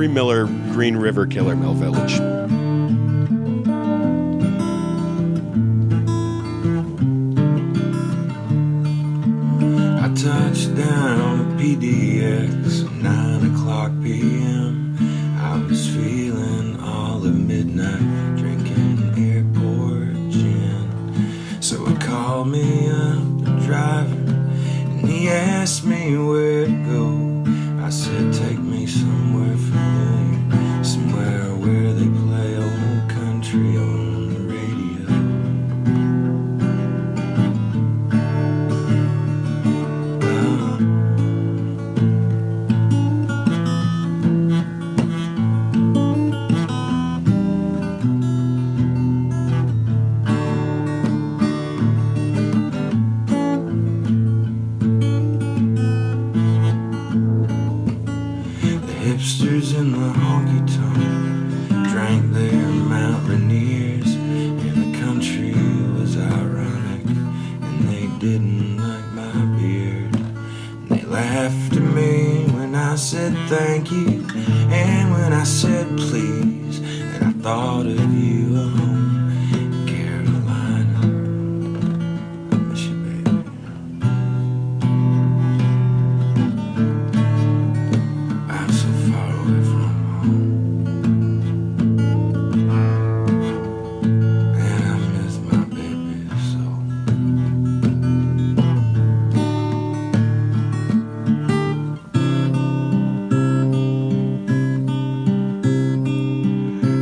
Miller Green River Killer Mill Village. Touchdown on a PDX, 9 o'clock p.m. I was feeling all of midnight, drinking airport gin. So he called me up, the driver, and he asked me where to go. I said, take me somewhere familiar, somewhere where they play old country on the radio. Hipsters in said thank you, and when I said please, and I thought of you home in Carolina. I miss you, baby. I'm so far away from home, and I miss my baby so.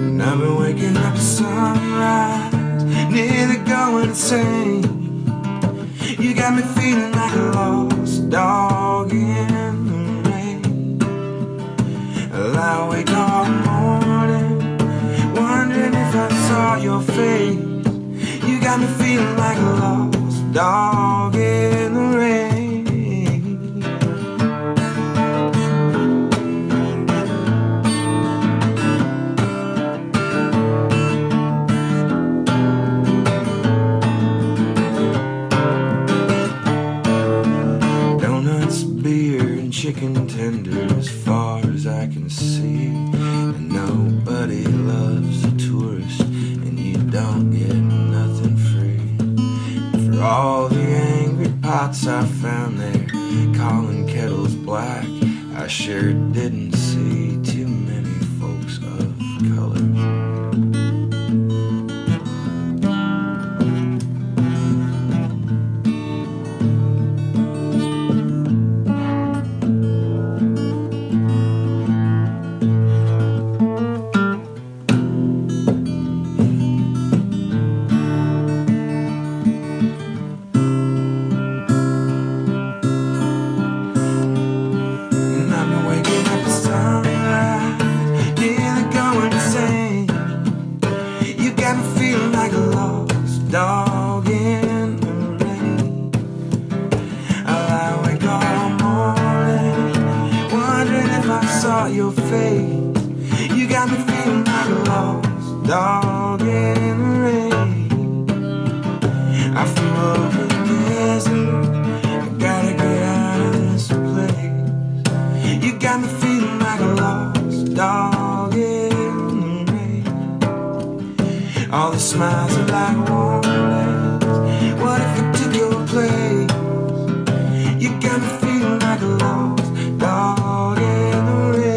And I've been waking up at sunrise, nearly going insane. You got me feeling like a lost dog in the rain. I lie awake all morning, wondering if I saw your face. You got me feeling like a lost dog in the rain. Donuts, beer, and chicken tenders as far as I can see. And nobody loves a tourist, and you don't get nothing free. For all the angry pots I found there, calling kettles black, I sure didn't see too many folks of color. And I've been waking up at sunrise, nearly going insane. You got me feeling like a lost dog in the rain. I lie awake all morning, wondering if I saw your face. You got me feeling like a lost dog in the rain. I flew over the desert, I gotta get out of this place. You got me feeling like a lost dog in the rain. All the smiles are like warnings. What if I took your place? You got me feeling like a lost dog in the rain.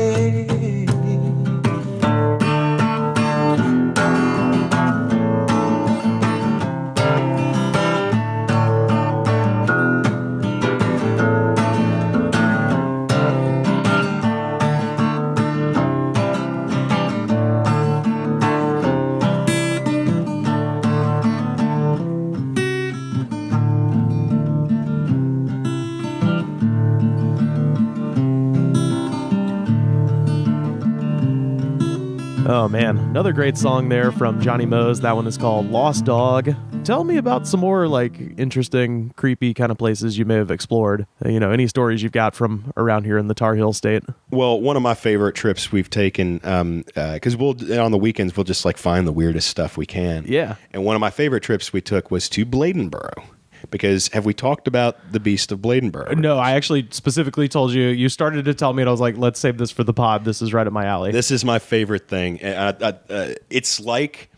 Oh man, another great song there from Jonny Moze. That one is called Lost Dog. Tell me about some more like interesting, creepy kind of places you may have explored. You know, any stories you've got from around here in the Tar Heel State? Well, one of my favorite trips we've taken, because on the weekends we'll just like find the weirdest stuff we can. Yeah. And one of my favorite trips we took was to Bladenboro. Because have we talked about the Beast of Bladenboro? No, I actually specifically told you. You started to tell me, and I was like, let's save this for the pod. This is right up my alley. This is my favorite thing. It's like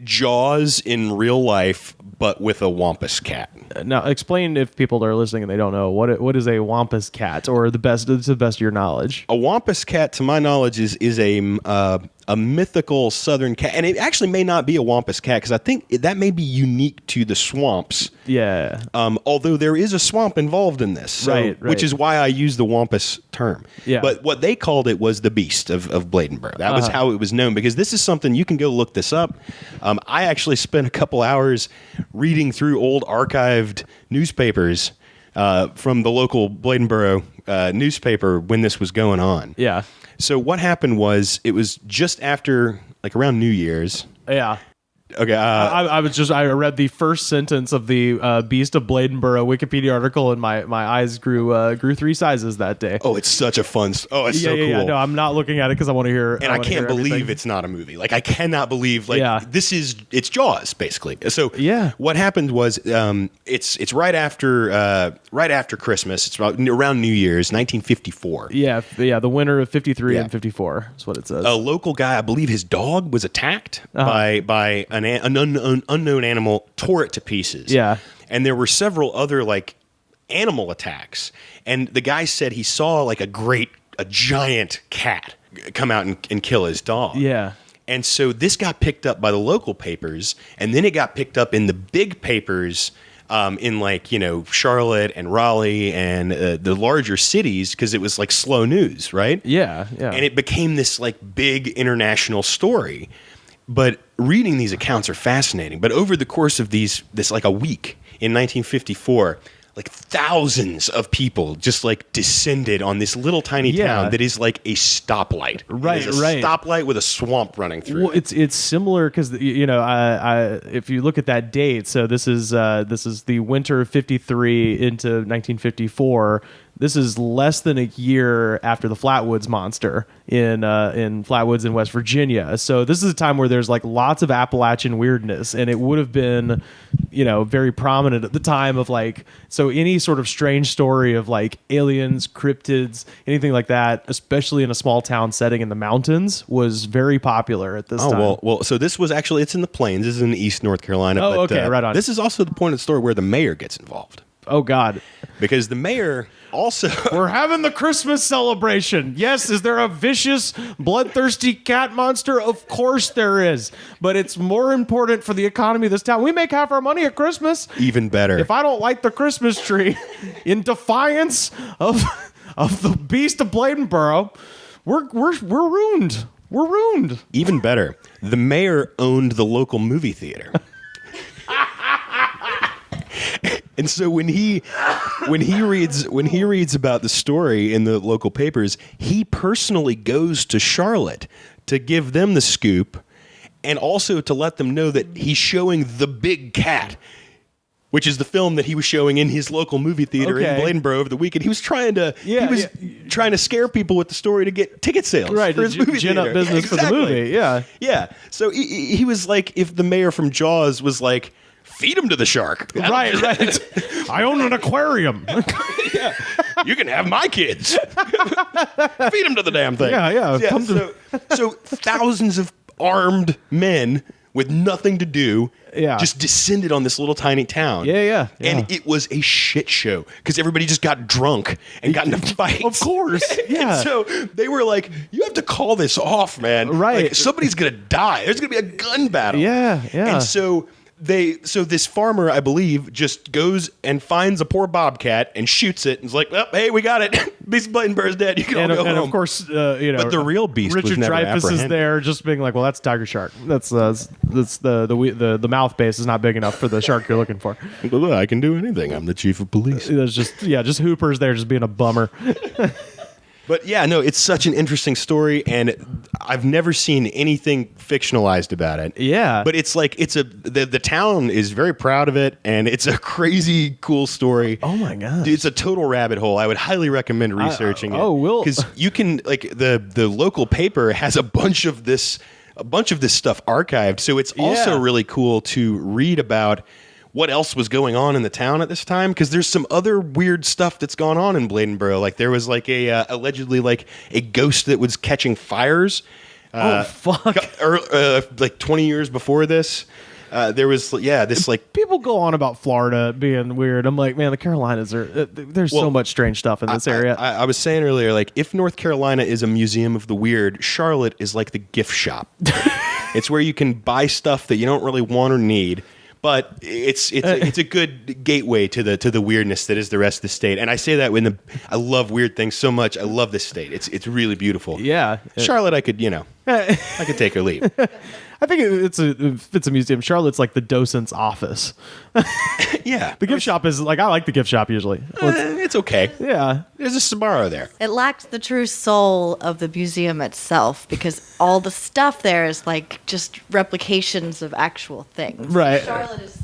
Jaws in real life, but with a wampus cat. Now, explain if people are listening and they don't know what is a wampus cat, or to the best of your knowledge. A wampus cat, to my knowledge, is a mythical southern cat, and it actually may not be a wampus cat because I think that may be unique to the swamps. Yeah. Although there is a swamp involved in this, so, right. Which is why I use the wampus term. Yeah. But what they called it was the Beast of Bladenboro. That was how it was known, because this is something you can go look this up. I actually spent a couple hours reading through old archived newspapers from the local Bladenboro newspaper when this was going on. Yeah. So what happened was, it was just after, like around New Year's. Yeah. Okay, I read the first sentence of the Beast of Bladenboro Wikipedia article, and my eyes grew 3 sizes that day. Oh, it's such a fun. It's so cool. Yeah. No, I'm not looking at it because I want to hear. And I can't believe it's not a movie. Like I cannot believe it's Jaws basically. So what happened was it's right after Christmas. It's around New Year's, 1954. Yeah. The winter of 53 and 54 is what it says. A local guy, I believe his dog was attacked by an unknown animal, tore it to pieces. Yeah. And there were several other like animal attacks. And the guy said he saw like a giant cat come out and kill his dog. Yeah. And so this got picked up by the local papers, and then it got picked up in the big papers in like, Charlotte and Raleigh and the larger cities because it was like slow news, right? Yeah. And it became this like big international story. But reading these accounts are fascinating. But over the course of this like a week in 1954, like thousands of people just like descended on this little tiny town that is like a stoplight. Right, it is a stoplight with a swamp running through. Well, it's similar because if you look at that date, so this is the winter of 53 into 1954. This is less than a year after the Flatwoods monster in Flatwoods in West Virginia. So this is a time where there's like lots of Appalachian weirdness, and it would have been, very prominent at the time of like, so any sort of strange story of like aliens, cryptids, anything like that, especially in a small town setting in the mountains, was very popular at this time. Well, so this was actually, it's in the plains. This is in East North Carolina. Oh, okay, right on. This is also the point of the story where the mayor gets involved. Oh, God. Because the mayor also... We're having the Christmas celebration. Yes, is there a vicious, bloodthirsty cat monster? Of course there is. But it's more important for the economy of this town. We make half our money at Christmas. Even better. If I don't light the Christmas tree in defiance of the Beast of Bladenboro, we're ruined. We're ruined. Even better. The mayor owned the local movie theater. And so when he reads about the story in the local papers, he personally goes to Charlotte to give them the scoop and also to let them know that he's showing The Big Cat, which is the film that he was showing in his local movie theater in Bladenboro over the weekend. He was trying to scare people with the story to get ticket sales for his movie gin theater. up business for the movie. Yeah. So he was like, if the mayor from Jaws was like, feed him to the shark. Right. I own an aquarium. You can have my kids. Feed him to the damn thing. So thousands of armed men with nothing to do just descended on this little tiny town. Yeah. And it was a shit show because everybody just got drunk and got into fights. Of course. Yeah. And so they were like, you have to call this off, man. Right. Like, somebody's going to die. There's going to be a gun battle. Yeah. And so this farmer, I believe, just goes and finds a poor bobcat and shoots it and is like, well, hey, we got it. Beast of Bladenboro's dead. You can all go home. And of course, but the real beast Richard was never Dreyfuss is apprehended. there just being like, well, that's a tiger shark. That's the mouth base is not big enough for the shark you're looking for. Well, I can do anything. I'm the chief of police. There's just Hooper's there just being a bummer. But yeah, no, it's such an interesting story, and I've never seen anything fictionalized about it. Yeah. But it's like, the town is very proud of it, and it's a crazy cool story. Oh my God. It's a total rabbit hole. I would highly recommend researching it. Because you can, like, the local paper has a bunch of this stuff archived, so it's also really cool to read about what else was going on in the town at this time, because there's some other weird stuff that's gone on in Bladenboro. Like there was like allegedly like a ghost that was catching fires. Fuck! Like 20 years before this, there was this like people go on about Florida being weird. I'm like, man, the Carolinas are there's so much strange stuff in this area. I was saying earlier, like if North Carolina is a museum of the weird, Charlotte is like the gift shop. It's where you can buy stuff that you don't really want or need. But it's a good gateway to the weirdness that is the rest of the state. And I say that I love weird things so much. I love this state. It's really beautiful. Yeah. Charlotte, I could take or leave. I think it's a museum. Charlotte's like the docent's office. Yeah. The gift shop is like, I like the gift shop usually. It's okay. Yeah. There's a Sbarro there. It lacked the true soul of the museum itself because all the stuff there is like just replications of actual things. Right. Charlotte is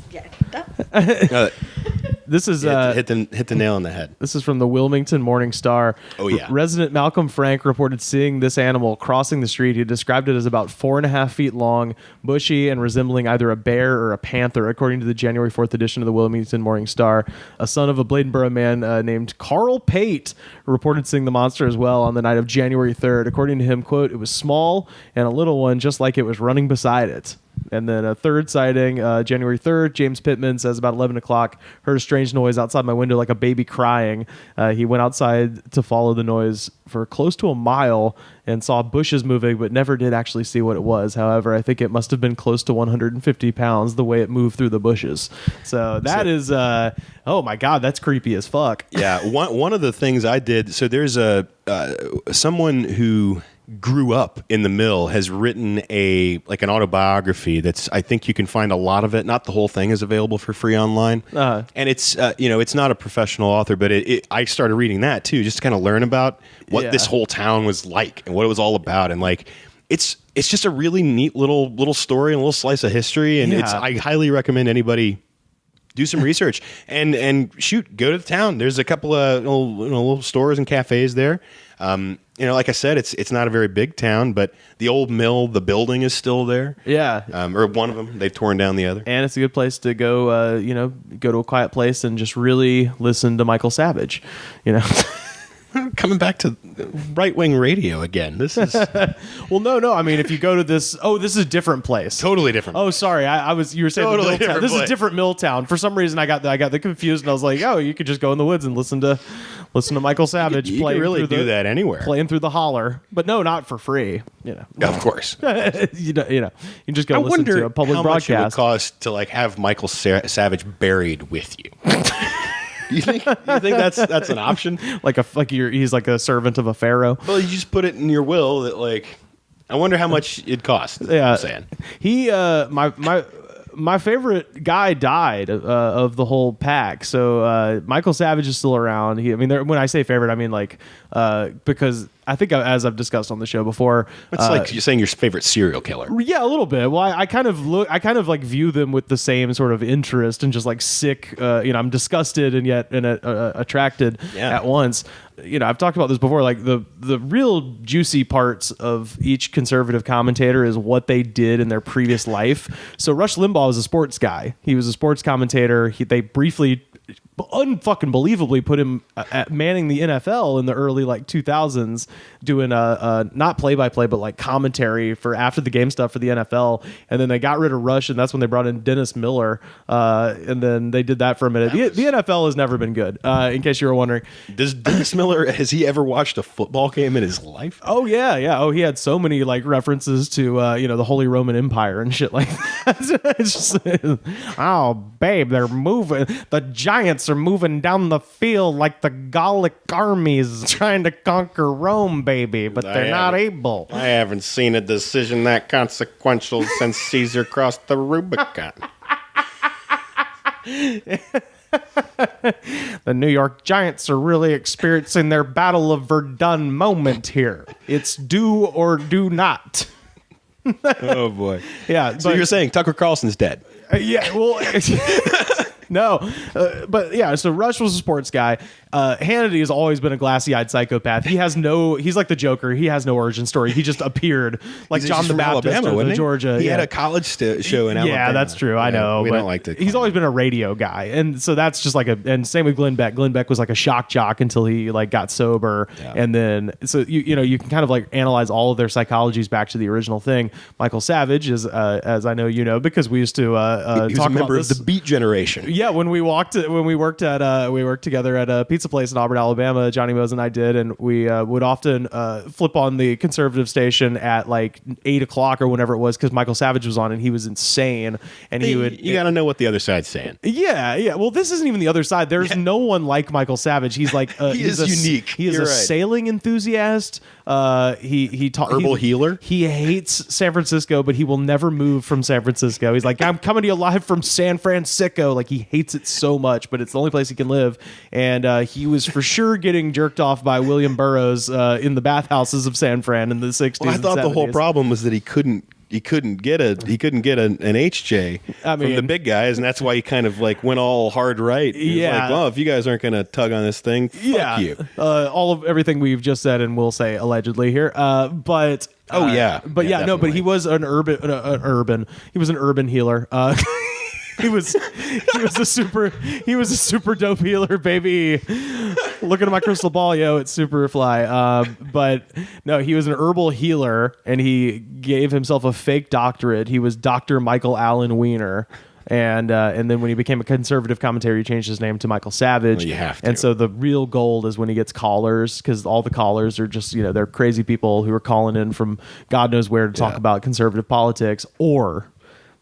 This is hit the nail on the head. This is from the Wilmington Morning Star. Oh, yeah. Resident Malcolm Frank reported seeing this animal crossing the street. He described it as about 4.5 feet long, bushy, and resembling either a bear or a panther, according to the January 4th edition of the Wilmington Morning Star. A son of a Bladenboro man named Carl Pate reported seeing the monster as well on the night of January 3rd. According to him, quote, "It was small and a little one, just like it was running beside it." And then a third sighting, January 3rd, James Pittman says about 11 o'clock, heard a strange noise outside my window like a baby crying. He went outside to follow the noise for close to a mile and saw bushes moving, but never did actually see what it was. However, I think it must have been close to 150 pounds the way it moved through the bushes. So that is, oh my God, that's creepy as fuck. Yeah, one of the things I did, so there's someone who grew up in the mill has written an autobiography that's, I think you can find a lot of it. Not the whole thing is available for free online. And it's it's not a professional author, but I started reading that too, just to kind of learn about what this whole town was like and what it was all about. And like it's just a really neat little story and a little slice of history. And I highly recommend anybody do some research and shoot, go to the town. There's a couple of little stores and cafes there. Like I said, it's not a very big town, but the old mill, the building is still there. Yeah. Or one of them. They've torn down the other. And it's a good place to go, go to a quiet place and just really listen to Michael Savage, Coming back to right-wing radio again. This is well, no. I mean, if you go to this, this is a different place. Totally different. Oh, sorry. You were saying totally Milltown. This is different Milltown. For some reason, I got confused, and I was like, you could just go in the woods and listen to Michael Savage. You can really do that anywhere. Playing through the holler, but no, not for free. Of course. you can just go listen to a public broadcast. How much it would cost to have Michael Savage buried with you? You think that's an option? He's like a servant of a pharaoh. Well, you just put it in your will that I wonder how much it'd cost. Yeah, I'm saying. He my favorite guy died of the whole pack. So Michael Savage is still around. When I say favorite, I mean because I think, as I've discussed on the show before, it's like you're saying your favorite serial killer. Yeah, a little bit. Well, I kind of view them with the same sort of interest and just sick. I'm disgusted and yet attracted at once. I've talked about this before. The real juicy parts of each conservative commentator is what they did in their previous life. So Rush Limbaugh was a sports guy. He was a sports commentator. They briefly, unfucking believably, put him at manning the NFL in the early 2000s, doing not play-by-play but commentary for after the game stuff for the NFL. And then they got rid of Rush, and that's when they brought in Dennis Miller, and then they did that for a minute. The NFL has never been good, in case you were wondering. Does Dennis Miller, has he ever watched a football game in his life? Oh yeah. Oh, he had so many references to the Holy Roman Empire and shit like that. It's just, oh babe, they're moving, the Giants are moving down the field like the Gallic armies trying to conquer Rome, baby, but they're not able. I haven't seen a decision that consequential since Caesar crossed the Rubicon. The New York Giants are really experiencing their Battle of Verdun moment here. It's do or do not. Oh boy. Yeah. So you're saying Tucker Carlson's dead? Yeah. Well. No, but yeah, so Rush was a sports guy. Hannity has always been a glassy-eyed psychopath. He's like the Joker. He has no origin story. He just appeared like John the Baptist Alabama, of Georgia. He had a college show in Alabama. Yeah, that's true. I know. We don't like to. He's always been a radio guy, and so that's just and same with Glenn Beck. Glenn Beck was like a shock jock until he got sober, and then so you can kind of analyze all of their psychologies back to the original thing. Michael Savage is, as I know because we used to he was talk a member about of the Beat Generation. Yeah, when we worked together at a pizza place in Auburn, Alabama, Jonny Moze and I did, and we would often flip on the conservative station at 8 o'clock or whenever it was, because Michael Savage was on and he was insane, and you got to know what the other side's saying. Yeah. Well, this isn't even the other side. There's no one like Michael Savage. He's he is unique. He is a sailing enthusiast, Herbal healer. He hates San Francisco, but he will never move from San Francisco. He's like, I'm coming to you live from San Francisco. Like, he hates it so much, but it's the only place he can live. And he was for sure getting jerked off by William Burroughs in the bathhouses of San Fran in the 60s. Well, I thought the whole problem was that he couldn't get an HJ from the big guys, and that's why he kind of like went all hard right. Yeah. Like, well, if you guys aren't going to tug on this thing, fuck you. All of everything we've just said and we'll say allegedly here. But he was an urban healer. He was a super dope healer, baby. Looking at my crystal ball, yo, it's super fly. But no, he was an herbal healer, and he gave himself a fake doctorate. He was Dr. Michael Allen Weiner. And then when he became a conservative commentator, he changed his name to Michael Savage. Well, you have to. And so the real gold is when he gets callers, because all the callers are just, they're crazy people who are calling in from God knows where to talk about conservative politics, or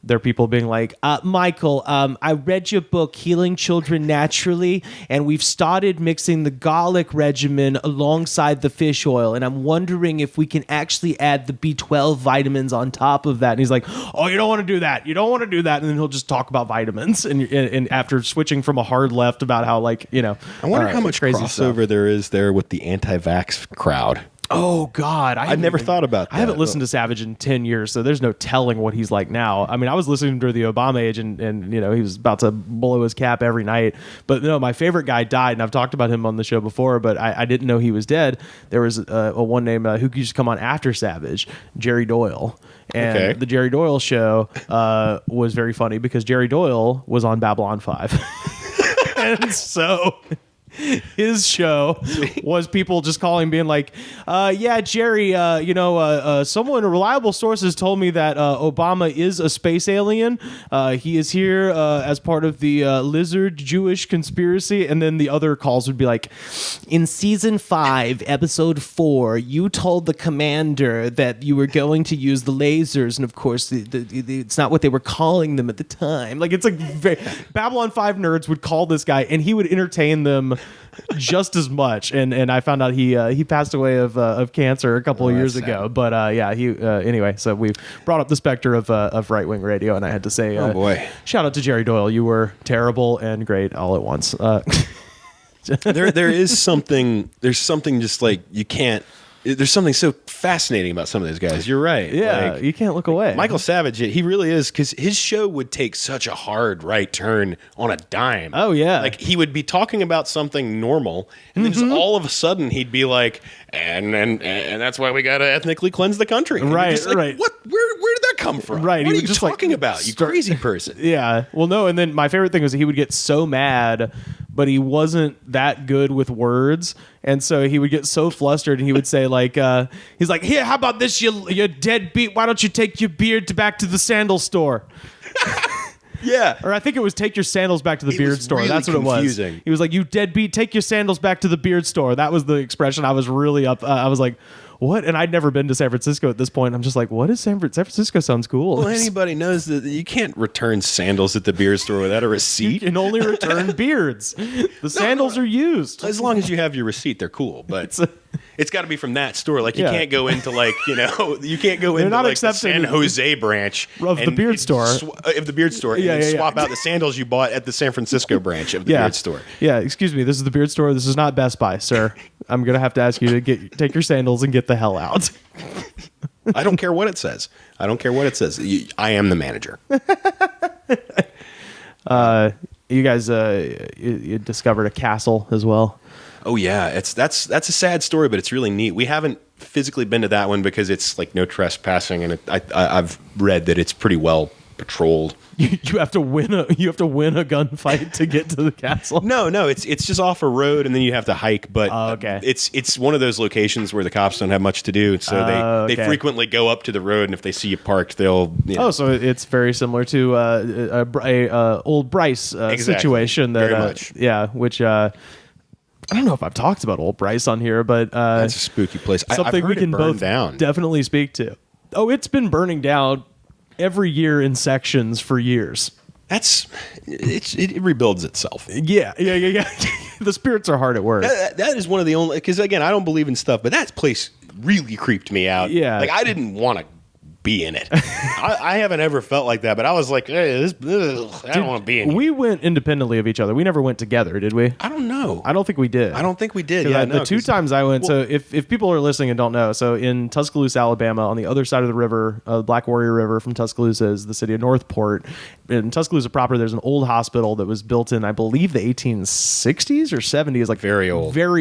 there are people being like, Michael, I read your book, Healing Children Naturally, and we've started mixing the garlic regimen alongside the fish oil, and I'm wondering if we can actually add the B12 vitamins on top of that. And he's like, oh, you don't want to do that. You don't want to do that. And then he'll just talk about vitamins. And after switching from a hard left about how, I wonder how much crazy crossover stuff there is there with the anti-vax crowd. Oh, God. I've never thought about that. I haven't listened to Savage in 10 years, so there's no telling what he's like now. I mean, I was listening during the Obama age, and he was about to blow his cap every night. But no, my favorite guy died, and I've talked about him on the show before, but I didn't know he was dead. There was a one named who used to come on after Savage, Jerry Doyle. And the Jerry Doyle show was very funny because Jerry Doyle was on Babylon 5. And so his show was people just calling, being like, yeah, Jerry, someone, reliable sources told me that Obama is a space alien. He is here as part of the lizard Jewish conspiracy. And then the other calls would be like, in season 5, episode 4, you told the commander that you were going to use the lasers. And of course, it's not what they were calling them at the time. Like, it's like Babylon 5 nerds would call this guy, and he would entertain them just as much. And I found out he passed away of cancer a couple of years ago. But anyway, so we brought up the specter of right wing radio, and I had to say, oh boy, shout out to Jerry Doyle. You were terrible and great all at once. There is something. There's something just like you can't. There's something so fascinating about some of those guys. You're right. Yeah, you can't look away. Michael Savage, he really is, because his show would take such a hard right turn on a dime. Oh, yeah. Like, he would be talking about something normal, and then just all of a sudden he'd be like, and that's why we got to ethnically cleanse the country. And right, like, right. What? Where did that come from? Right. What are you just talking about, you crazy person? Yeah. Well, no, and then my favorite thing was he would get so mad, but he wasn't that good with words. And so he would get so flustered, and he would say, like, he's like, here, how about this, you deadbeat? Why don't you take your beard back to the sandal store? Yeah. Or I think it was take your sandals back to the beard store. Really That's what confusing. it was. He was like, you deadbeat, take your sandals back to the beard store. That was the expression. I was really up. I was like, what? And I'd never been to San Francisco at this point. I'm just like, what is San Francisco? Sounds cool. Well, anybody knows that you can't return sandals at the beard store without a receipt. You can only return beards. The sandals are used. As long as you have your receipt, they're cool. But it's got to be from that store. Like, you can't go into, like, you can't go into, like, the San Jose branch of the beard store. Of the beard store. And swap out the sandals you bought at the San Francisco branch of the beard store. Yeah, excuse me. This is the beard store. This is not Best Buy, sir. I'm going to have to ask you to take your sandals and get the hell out. I don't care what it says. I am the manager. You guys you discovered a castle as well. Oh yeah, that's a sad story, but it's really neat. We haven't physically been to that one because it's like no trespassing, and I've read that it's pretty well patrolled. You have to win a gunfight to get to the castle. No, it's just off a road, and then you have to hike. But it's one of those locations where the cops don't have much to do, so they frequently go up to the road, and if they see you parked, they'll. Oh, so it's very similar to a old Bryce situation. That, very much. Yeah, which. I don't know if I've talked about Old Bryce on here, but that's a spooky place. Something we can both definitely speak to. Oh, it's been burning down every year in sections for years. It rebuilds itself. Yeah. The spirits are hard at work. That is one of the only, because again, I don't believe in stuff, but that place really creeped me out. Yeah. Like I didn't want to be in it. I haven't ever felt like that, but I was like, hey, I don't want to be in here. We went independently of each other. We never went together, did we? I don't know. I don't think we did. I don't think we did. Yeah, the two times I went. Well, so if people are listening and don't know, so in Tuscaloosa, Alabama, on the other side of the river, Black Warrior River from Tuscaloosa is the city of Northport. In Tuscaloosa proper, there's an old hospital that was built in, I believe, the 1860s or 70s, like very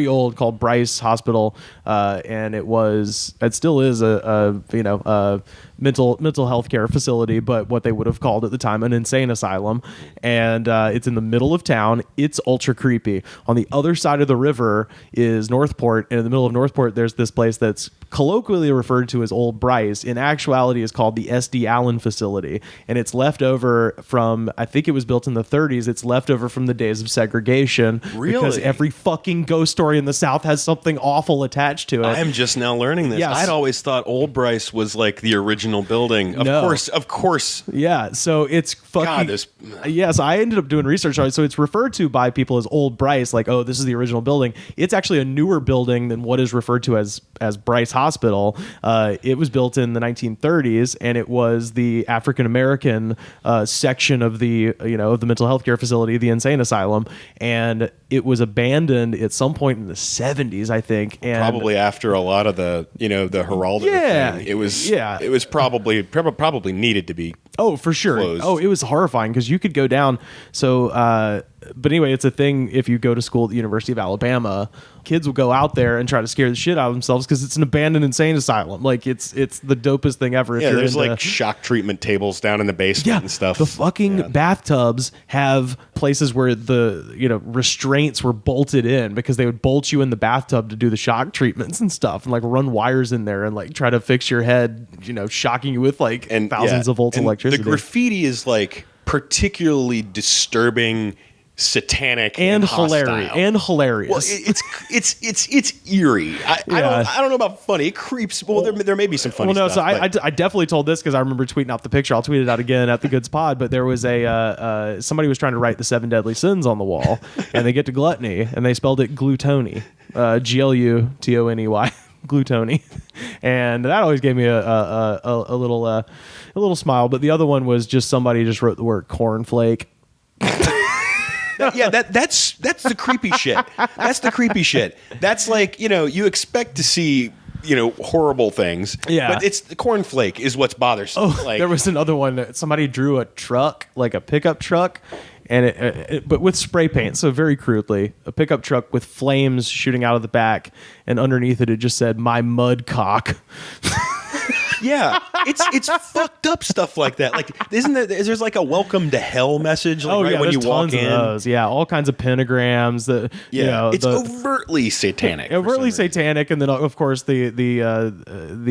old, called Bryce Hospital, and it still is a mental health care facility, but what they would have called at the time an insane asylum. And it's in the middle of town. It's ultra creepy. On the other side of the river is Northport, and in the middle of Northport there's this place that's colloquially referred to as Old Bryce. In actuality is called the S.D. Allen facility, and it's left over from, I think it was built in the 30s. It's left over from the days of segregation. Really? Because every fucking ghost story in the South has something awful attached to it. I am just now learning this. Yes. I'd always thought Old Bryce was like the original building. Of course. Yeah, so it's fucking... God, yes, I ended up doing research on it. So it's referred to by people as Old Bryce, like, oh, this is the original building. It's actually a newer building than what is referred to as Bryce Hospital. It was built in the 1930s, and it was the African-American section of the mental health care facility, the insane asylum, and it was abandoned at some point in the 70s, I think. And probably after a lot of the heraldry thing. It was probably needed to be for sure closed. It was horrifying because you could go down. So but anyway, it's a thing. If you go to school at the University of Alabama, kids will go out there and try to scare the shit out of themselves because it's an abandoned insane asylum. Like it's the dopest thing ever. Yeah, there's like shock treatment tables down in the basement and stuff. The fucking bathtubs have places where the restraints were bolted in because they would bolt you in the bathtub to do the shock treatments and stuff, and like run wires in there and like try to fix your head, shocking you with like thousands of volts of electricity. The graffiti is like particularly disturbing, satanic, and hilarious. Well, it's eerie. I don't know about funny. It creeps. Well, there may be some funny stuff. So I definitely told this because I remember tweeting out the picture. I'll tweet it out again at the Goods Pod. But there was somebody was trying to write the 7 deadly sins on the wall, and they get to gluttony, and they spelled it glutony, GLUTONEY. Glutony, and that always gave me a little smile. But the other one was just somebody just wrote the word cornflake. That's the creepy shit. That's the creepy shit. That's like, you expect to see, horrible things. Yeah. But it's the cornflake is what's bothersome. Oh, there was another one that somebody drew a truck, like a pickup truck, and but with spray paint, so very crudely, a pickup truck with flames shooting out of the back, and underneath it just said "My mud cock." Yeah, it's fucked up stuff like that. Like, there's like a welcome to hell message when you walk in? Those. Yeah, all kinds of pentagrams. It's overtly satanic. Overtly satanic, and then of course the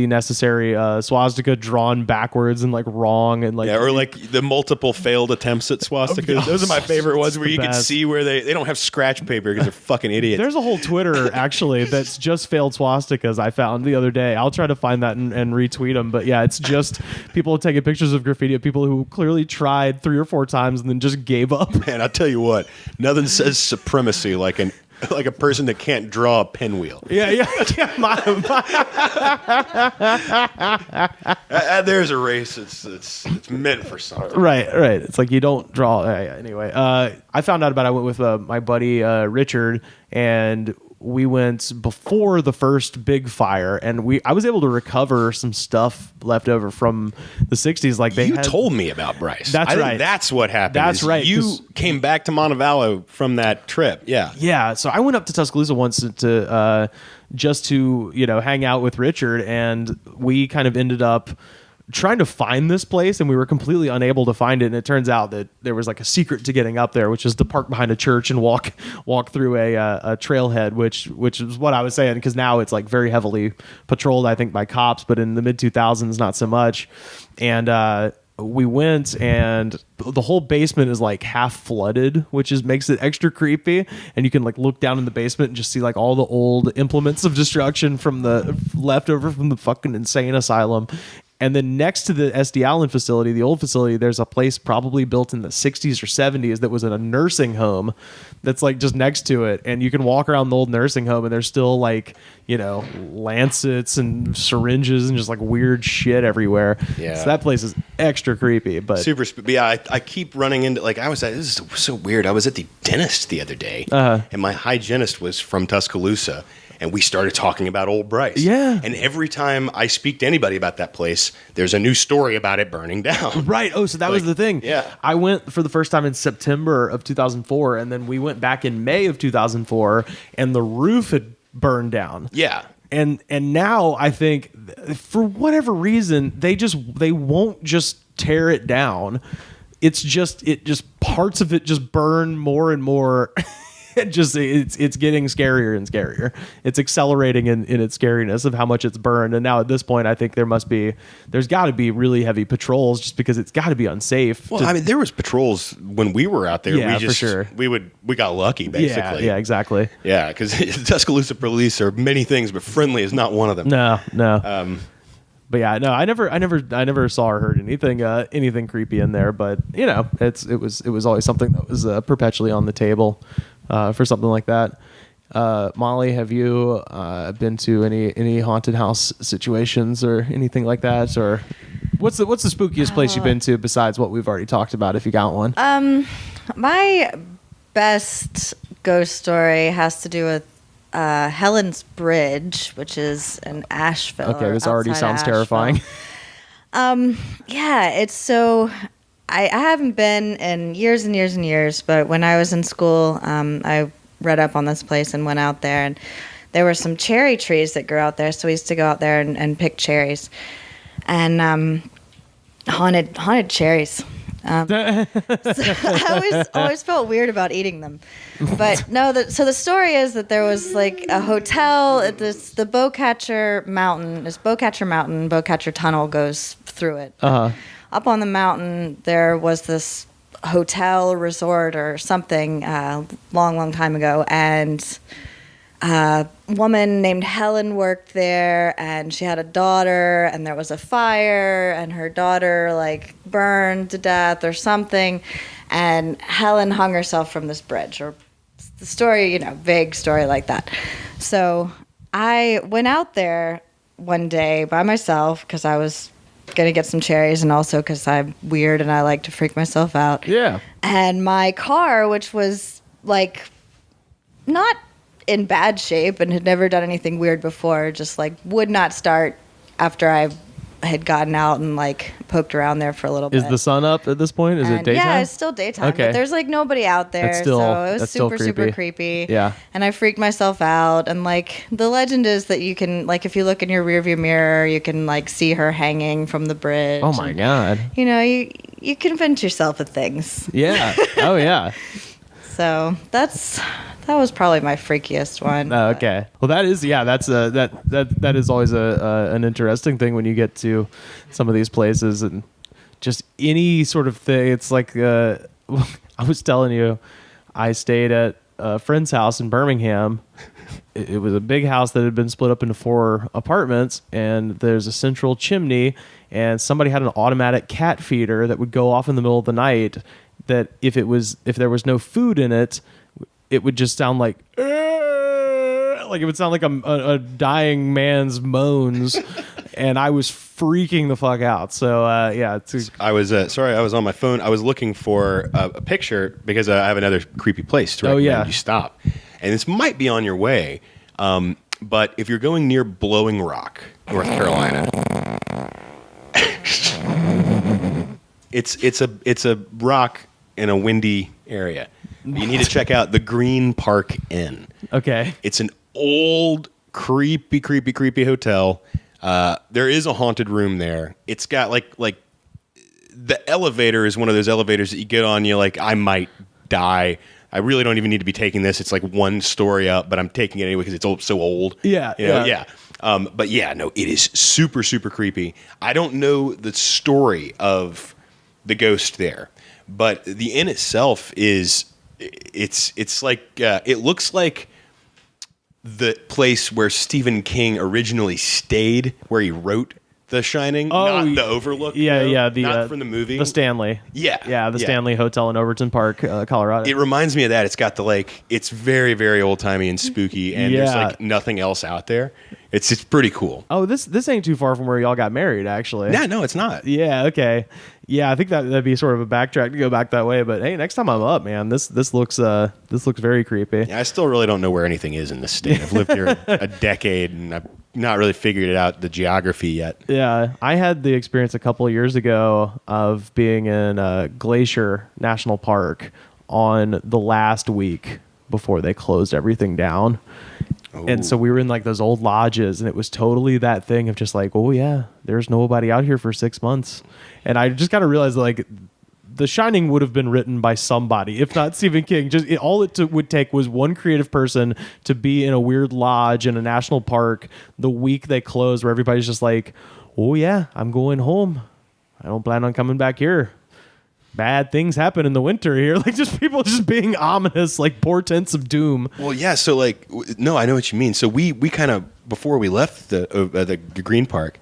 necessary swastika drawn backwards and like wrong and like or like the multiple failed attempts at swastikas. Those are my favorite ones where you can see where they don't have scratch paper because they're fucking idiots. There's a whole Twitter actually that's just failed swastikas I found the other day. I'll try to find that and retweet them. But yeah, it's just people taking pictures of graffiti of people who clearly tried 3 or 4 times and then just gave up. Man, I'll tell you what, nothing says supremacy like a person that can't draw a pinwheel. Yeah. There's a race. It's meant for something. Right. It's like you don't draw. Anyway, I found out about it. I went with my buddy Richard, and we went before the first big fire, and I was able to recover some stuff left over from the 60s. Like you told me about Bryce. That's right. That's what happened. That's right. You came back to Montevallo from that trip. Yeah. Yeah. So I went up to Tuscaloosa once to just to hang out with Richard, and we kind of ended up trying to find this place, and we were completely unable to find it. And it turns out that there was like a secret to getting up there, which is to park behind a church and walk through a trailhead, which is what I was saying, because now it's like very heavily patrolled, I think, by cops, but in the mid 2000s, not so much. And we went, and the whole basement is like half flooded, which makes it extra creepy. And you can like look down in the basement and just see like all the old implements of destruction from the leftover from the fucking insane asylum. And then next to the SD Allen facility, the old facility, there's a place probably built in the 60s or 70s that was in a nursing home that's like just next to it. And you can walk around the old nursing home and there's still like, lancets and syringes and just like weird shit everywhere. Yeah. So that place is extra creepy, but super. Yeah, I keep running into this is so weird. I was at the dentist the other day, and my hygienist was from Tuscaloosa. And we started talking about Old Bryce. Yeah. And every time I speak to anybody about that place, there's a new story about it burning down. Right. Oh, so that was the thing. Yeah. I went for the first time in September of 2004, and then we went back in May of 2004, and the roof had burned down. Yeah. And now I think for whatever reason, they won't just tear it down. It's just parts of it just burn more and more. It's getting scarier and scarier. It's accelerating in its scariness of how much it's burned. And now at this point, I think there's got to be really heavy patrols just because it's got to be unsafe. Well, there was patrols when we were out there. Yeah, for sure. We got lucky basically. Yeah, exactly. Yeah, because Tuscaloosa police are many things, but friendly is not one of them. No. But yeah, no, I never saw or heard anything creepy in there. But it was always something that was perpetually on the table. For something like that. Molly, have you been to any haunted house situations or anything like that? Or what's the spookiest place you've been to besides what we've already talked about, if you got one? My best ghost story has to do with Helen's Bridge, which is in Asheville. Okay, this already sounds terrifying. Yeah, it's so... I haven't been in years and years and years, but when I was in school, I read up on this place and went out there, and there were some cherry trees that grew out there, so we used to go out there and pick cherries, and haunted cherries. So I always felt weird about eating them, but no. So the story is that there was like a hotel. It's the Bowcatcher Mountain. It's Bowcatcher Mountain. Bowcatcher Tunnel goes through it. Up on the mountain, there was this hotel, resort, or something long time ago, and a woman named Helen worked there, and she had a daughter, and there was a fire, and her daughter burned to death or something, and Helen hung herself from this bridge, or the story, vague story like that. So I went out there one day by myself because I was gonna get some cherries, and also because I'm weird and I like to freak myself out. Yeah. And my car, which was not in bad shape and had never done anything weird before, just would not start after I had gotten out and poked around there for a little bit. Is the sun up at this point? Is it daytime? Yeah, it's still daytime. Okay. But there's nobody out there. So it was super creepy. Yeah. And I freaked myself out. And the legend is that you can if you look in your rearview mirror, you can see her hanging from the bridge. Oh my God. You convince yourself of things. Yeah. Oh yeah. So that was probably my freakiest one. Oh, okay. Well, that is that is always an interesting thing when you get to some of these places and just any sort of thing. It's like I was telling you, I stayed at a friend's house in Birmingham. It was a big house that had been split up into 4 apartments, and there's a central chimney, and somebody had an automatic cat feeder that would go off in the middle of the night. That if there was no food in it, it would just sound like it would sound like a dying man's moans, and I was freaking the fuck out. So yeah, I was sorry, I was on my phone. I was looking for a picture because I have another creepy place to recommend you stop, and this might be on your way. But if you're going near Blowing Rock, North Carolina, it's a rock in a windy area. You need to check out the Green Park Inn. Okay. It's an old, creepy hotel. There is a haunted room there. It's got the elevator is one of those elevators that you get on, you're like, I might die. I really don't even need to be taking this. It's 1 story up, but I'm taking it anyway because it's so old. Yeah. Yeah. But yeah, no, it is super, super creepy. I don't know the story of the ghost there, but the inn itself is it looks like the place where Stephen King originally stayed, where he wrote The Shining, not the Overlook. Yeah, not from the movie. The Stanley. Yeah, the Stanley Hotel in Overton Park, Colorado. It reminds me of that. It's got the it's very, very old timey and spooky, and there's like nothing else out there. It's pretty cool. Oh, this ain't too far from where y'all got married, actually. Yeah, no, it's not. Yeah, okay. Yeah, I think that'd be sort of a backtrack to go back that way. But hey, next time I'm up, man, this looks very creepy. Yeah, I still really don't know where anything is in this state. I've lived here a decade, and I've not really figured it out, the geography yet. Yeah, I had the experience a couple of years ago of being in Glacier National Park on the last week before they closed everything down. Ooh. And so we were in like those old lodges, and it was totally that thing of just like, oh yeah, there's nobody out here for 6 months. And I just got to realize like The Shining would have been written by somebody, if not Stephen King. All it would take was one creative person to be in a weird lodge in a national park the week they closed, where everybody's just like, oh yeah, I'm going home. I don't plan on coming back here. Bad things happen in the winter here. Like just people just being ominous, like portents of doom. Well, yeah. So like, no, I know what you mean. So we kind of, before we left the Green Park,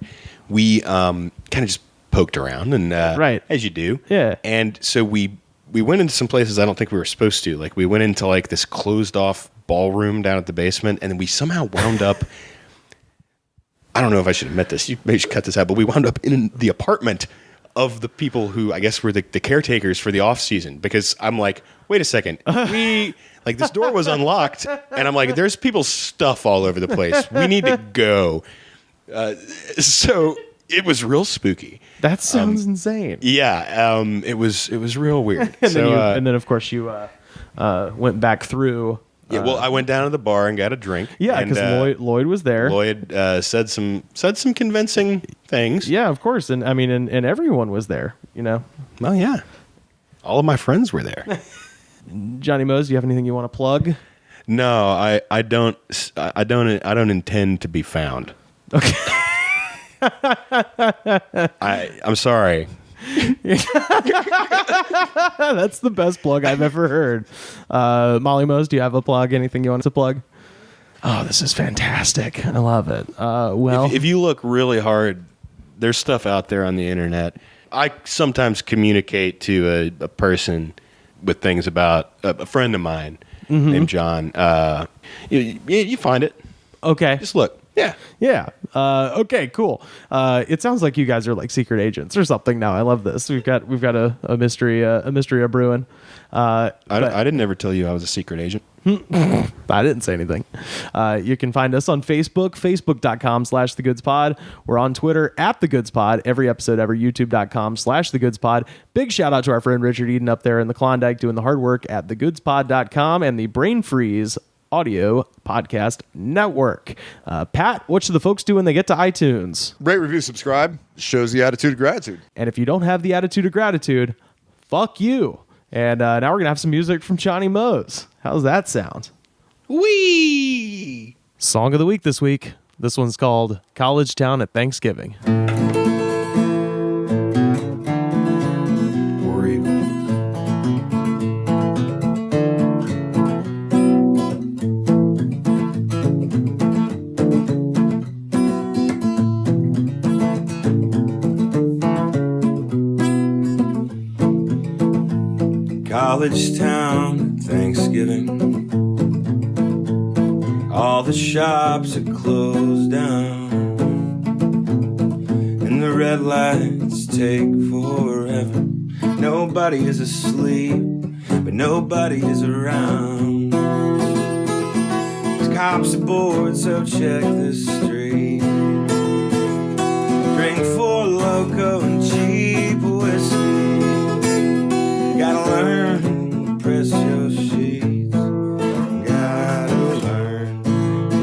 we kind of just poked around and right, as you do. Yeah. And so we went into some places I don't think we were supposed to. Like we went into like this closed off ballroom down at the basement, and then we somehow wound up. I don't know if I should admit this. You maybe should cut this out, but we wound up in the apartment of the people who I guess were the caretakers for the off season, because I'm like, wait a second, this door was unlocked, and I'm like, there's people's stuff all over the place. We need to go. So it was real spooky. That sounds insane. Yeah, it was real weird. And then of course you went back through. Yeah, well, I went down to the bar and got a drink. Yeah, because Lloyd was there. Lloyd said some convincing things. Yeah, of course, and I mean, and everyone was there. You know. Well, yeah, all of my friends were there. Jonny Moze, do you have anything you want to plug? No, I don't intend to be found. Okay. I'm sorry. That's the best plug I've ever heard. Molly Moze, do you have a plug? Anything you want to plug? Oh, this is fantastic. I love it. Well, if you look really hard, there's stuff out there on the internet. I sometimes communicate to a person with things about a friend of mine named John. You find it. Okay. Just look. Yeah. Yeah. Okay, cool. It sounds like you guys are like secret agents or something now. I love this. We've got a mystery a brewing. I didn't ever tell you I was a secret agent. I didn't say anything. You can find us on Facebook, facebook.com/thegoodspod. We're on Twitter @thegoodspod. Every episode ever, youtube.com/thegoodspod. Big shout out to our friend Richard Eden up there in the Klondike doing the hard work at thegoodspod.com and the Brain Freeze Audio Podcast Network. Pat, what should the folks do when they get to iTunes? Rate, review, subscribe. Shows the attitude of gratitude. And if you don't have the attitude of gratitude, fuck you. And now we're going to have some music from Jonny Moze. How's that sound? Whee! Song of the week this week. This one's called College Town at Thanksgiving. College town, Thanksgiving. All the shops are closed down, and the red lights take forever. Nobody is asleep, but nobody is around. These cops are bored, so check the street. Drink Four Loko and cheap whiskey. Gotta learn to press your sheets. Gotta learn.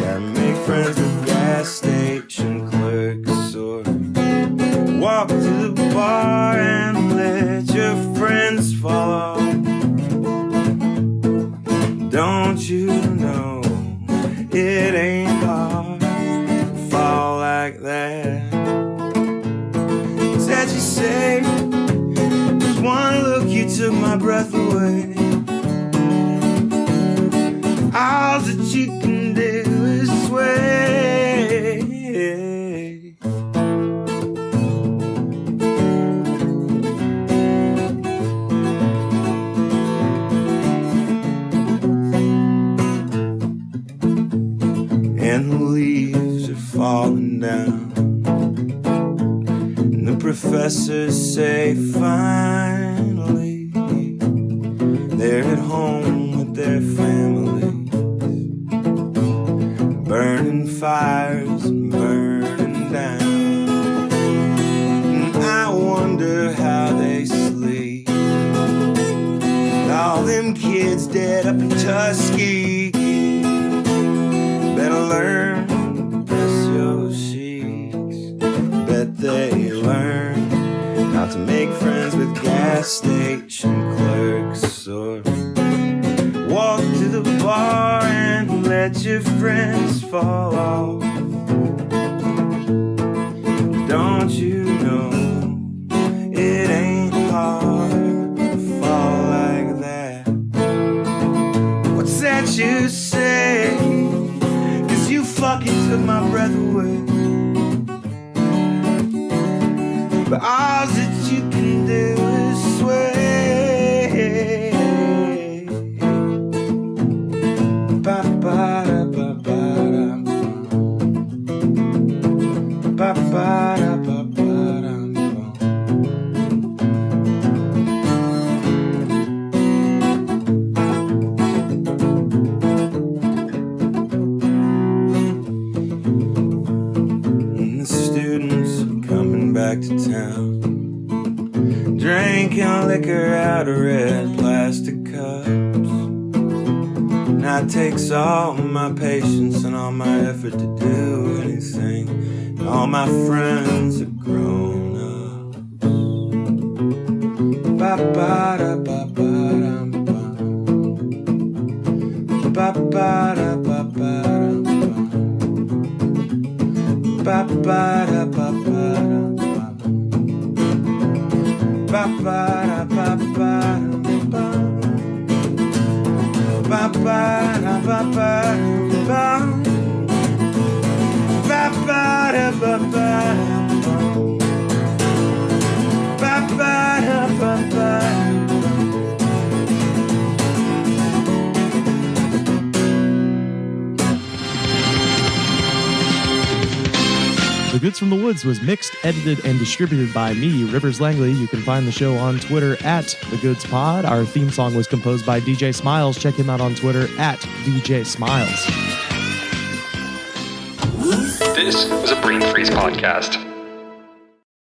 Gotta make friends with gas station clerks, or walk to the bar and let your friends fall. Don't you know it ain't hard to fall like that? Said you say one look, you took my breath away. All that you can do is sway. and the leaves are falling down. And the professors say finally they're at home with their families, burning fires and burning down. And I wonder how they sleep, all them kids dead up in Tuskegee. Better learn to press your cheeks. Bet they learn not to make friends with gas station clerks, or walk to the bar and let your friends fall off. Don't you know it ain't hard to fall like that? What's that you say? 'Cause you fucking took my breath away. But all that you can do is sway. Ba-ba-da-ba-ba-da. Ba-ba-da-ba-ba-da. And the students are coming back to town, drinking liquor out of red plastic cups. Now it takes all my patience and all my effort to do anything, and all my friends are grown up. Ba-ba-da-ba-ba-da-ba. Ba-ba-da-ba-ba-da-ba. Ba-ba-da-ba-ba-da-ba. Ba-ba-da-ba-ba-da-ba. Ba-ba-da-ba-ba-da-ba. Ba-ba-da-ba-ba-da-ba. Ba-ba-da-ba-ba. The Goods from the Woods was mixed, edited, and distributed by me, Rivers Langley. You can find the show on Twitter at The Goods Pod. Our theme song was composed by DJ Smiles. Check him out on Twitter at DJ Smiles. This was a Brain Freeze podcast.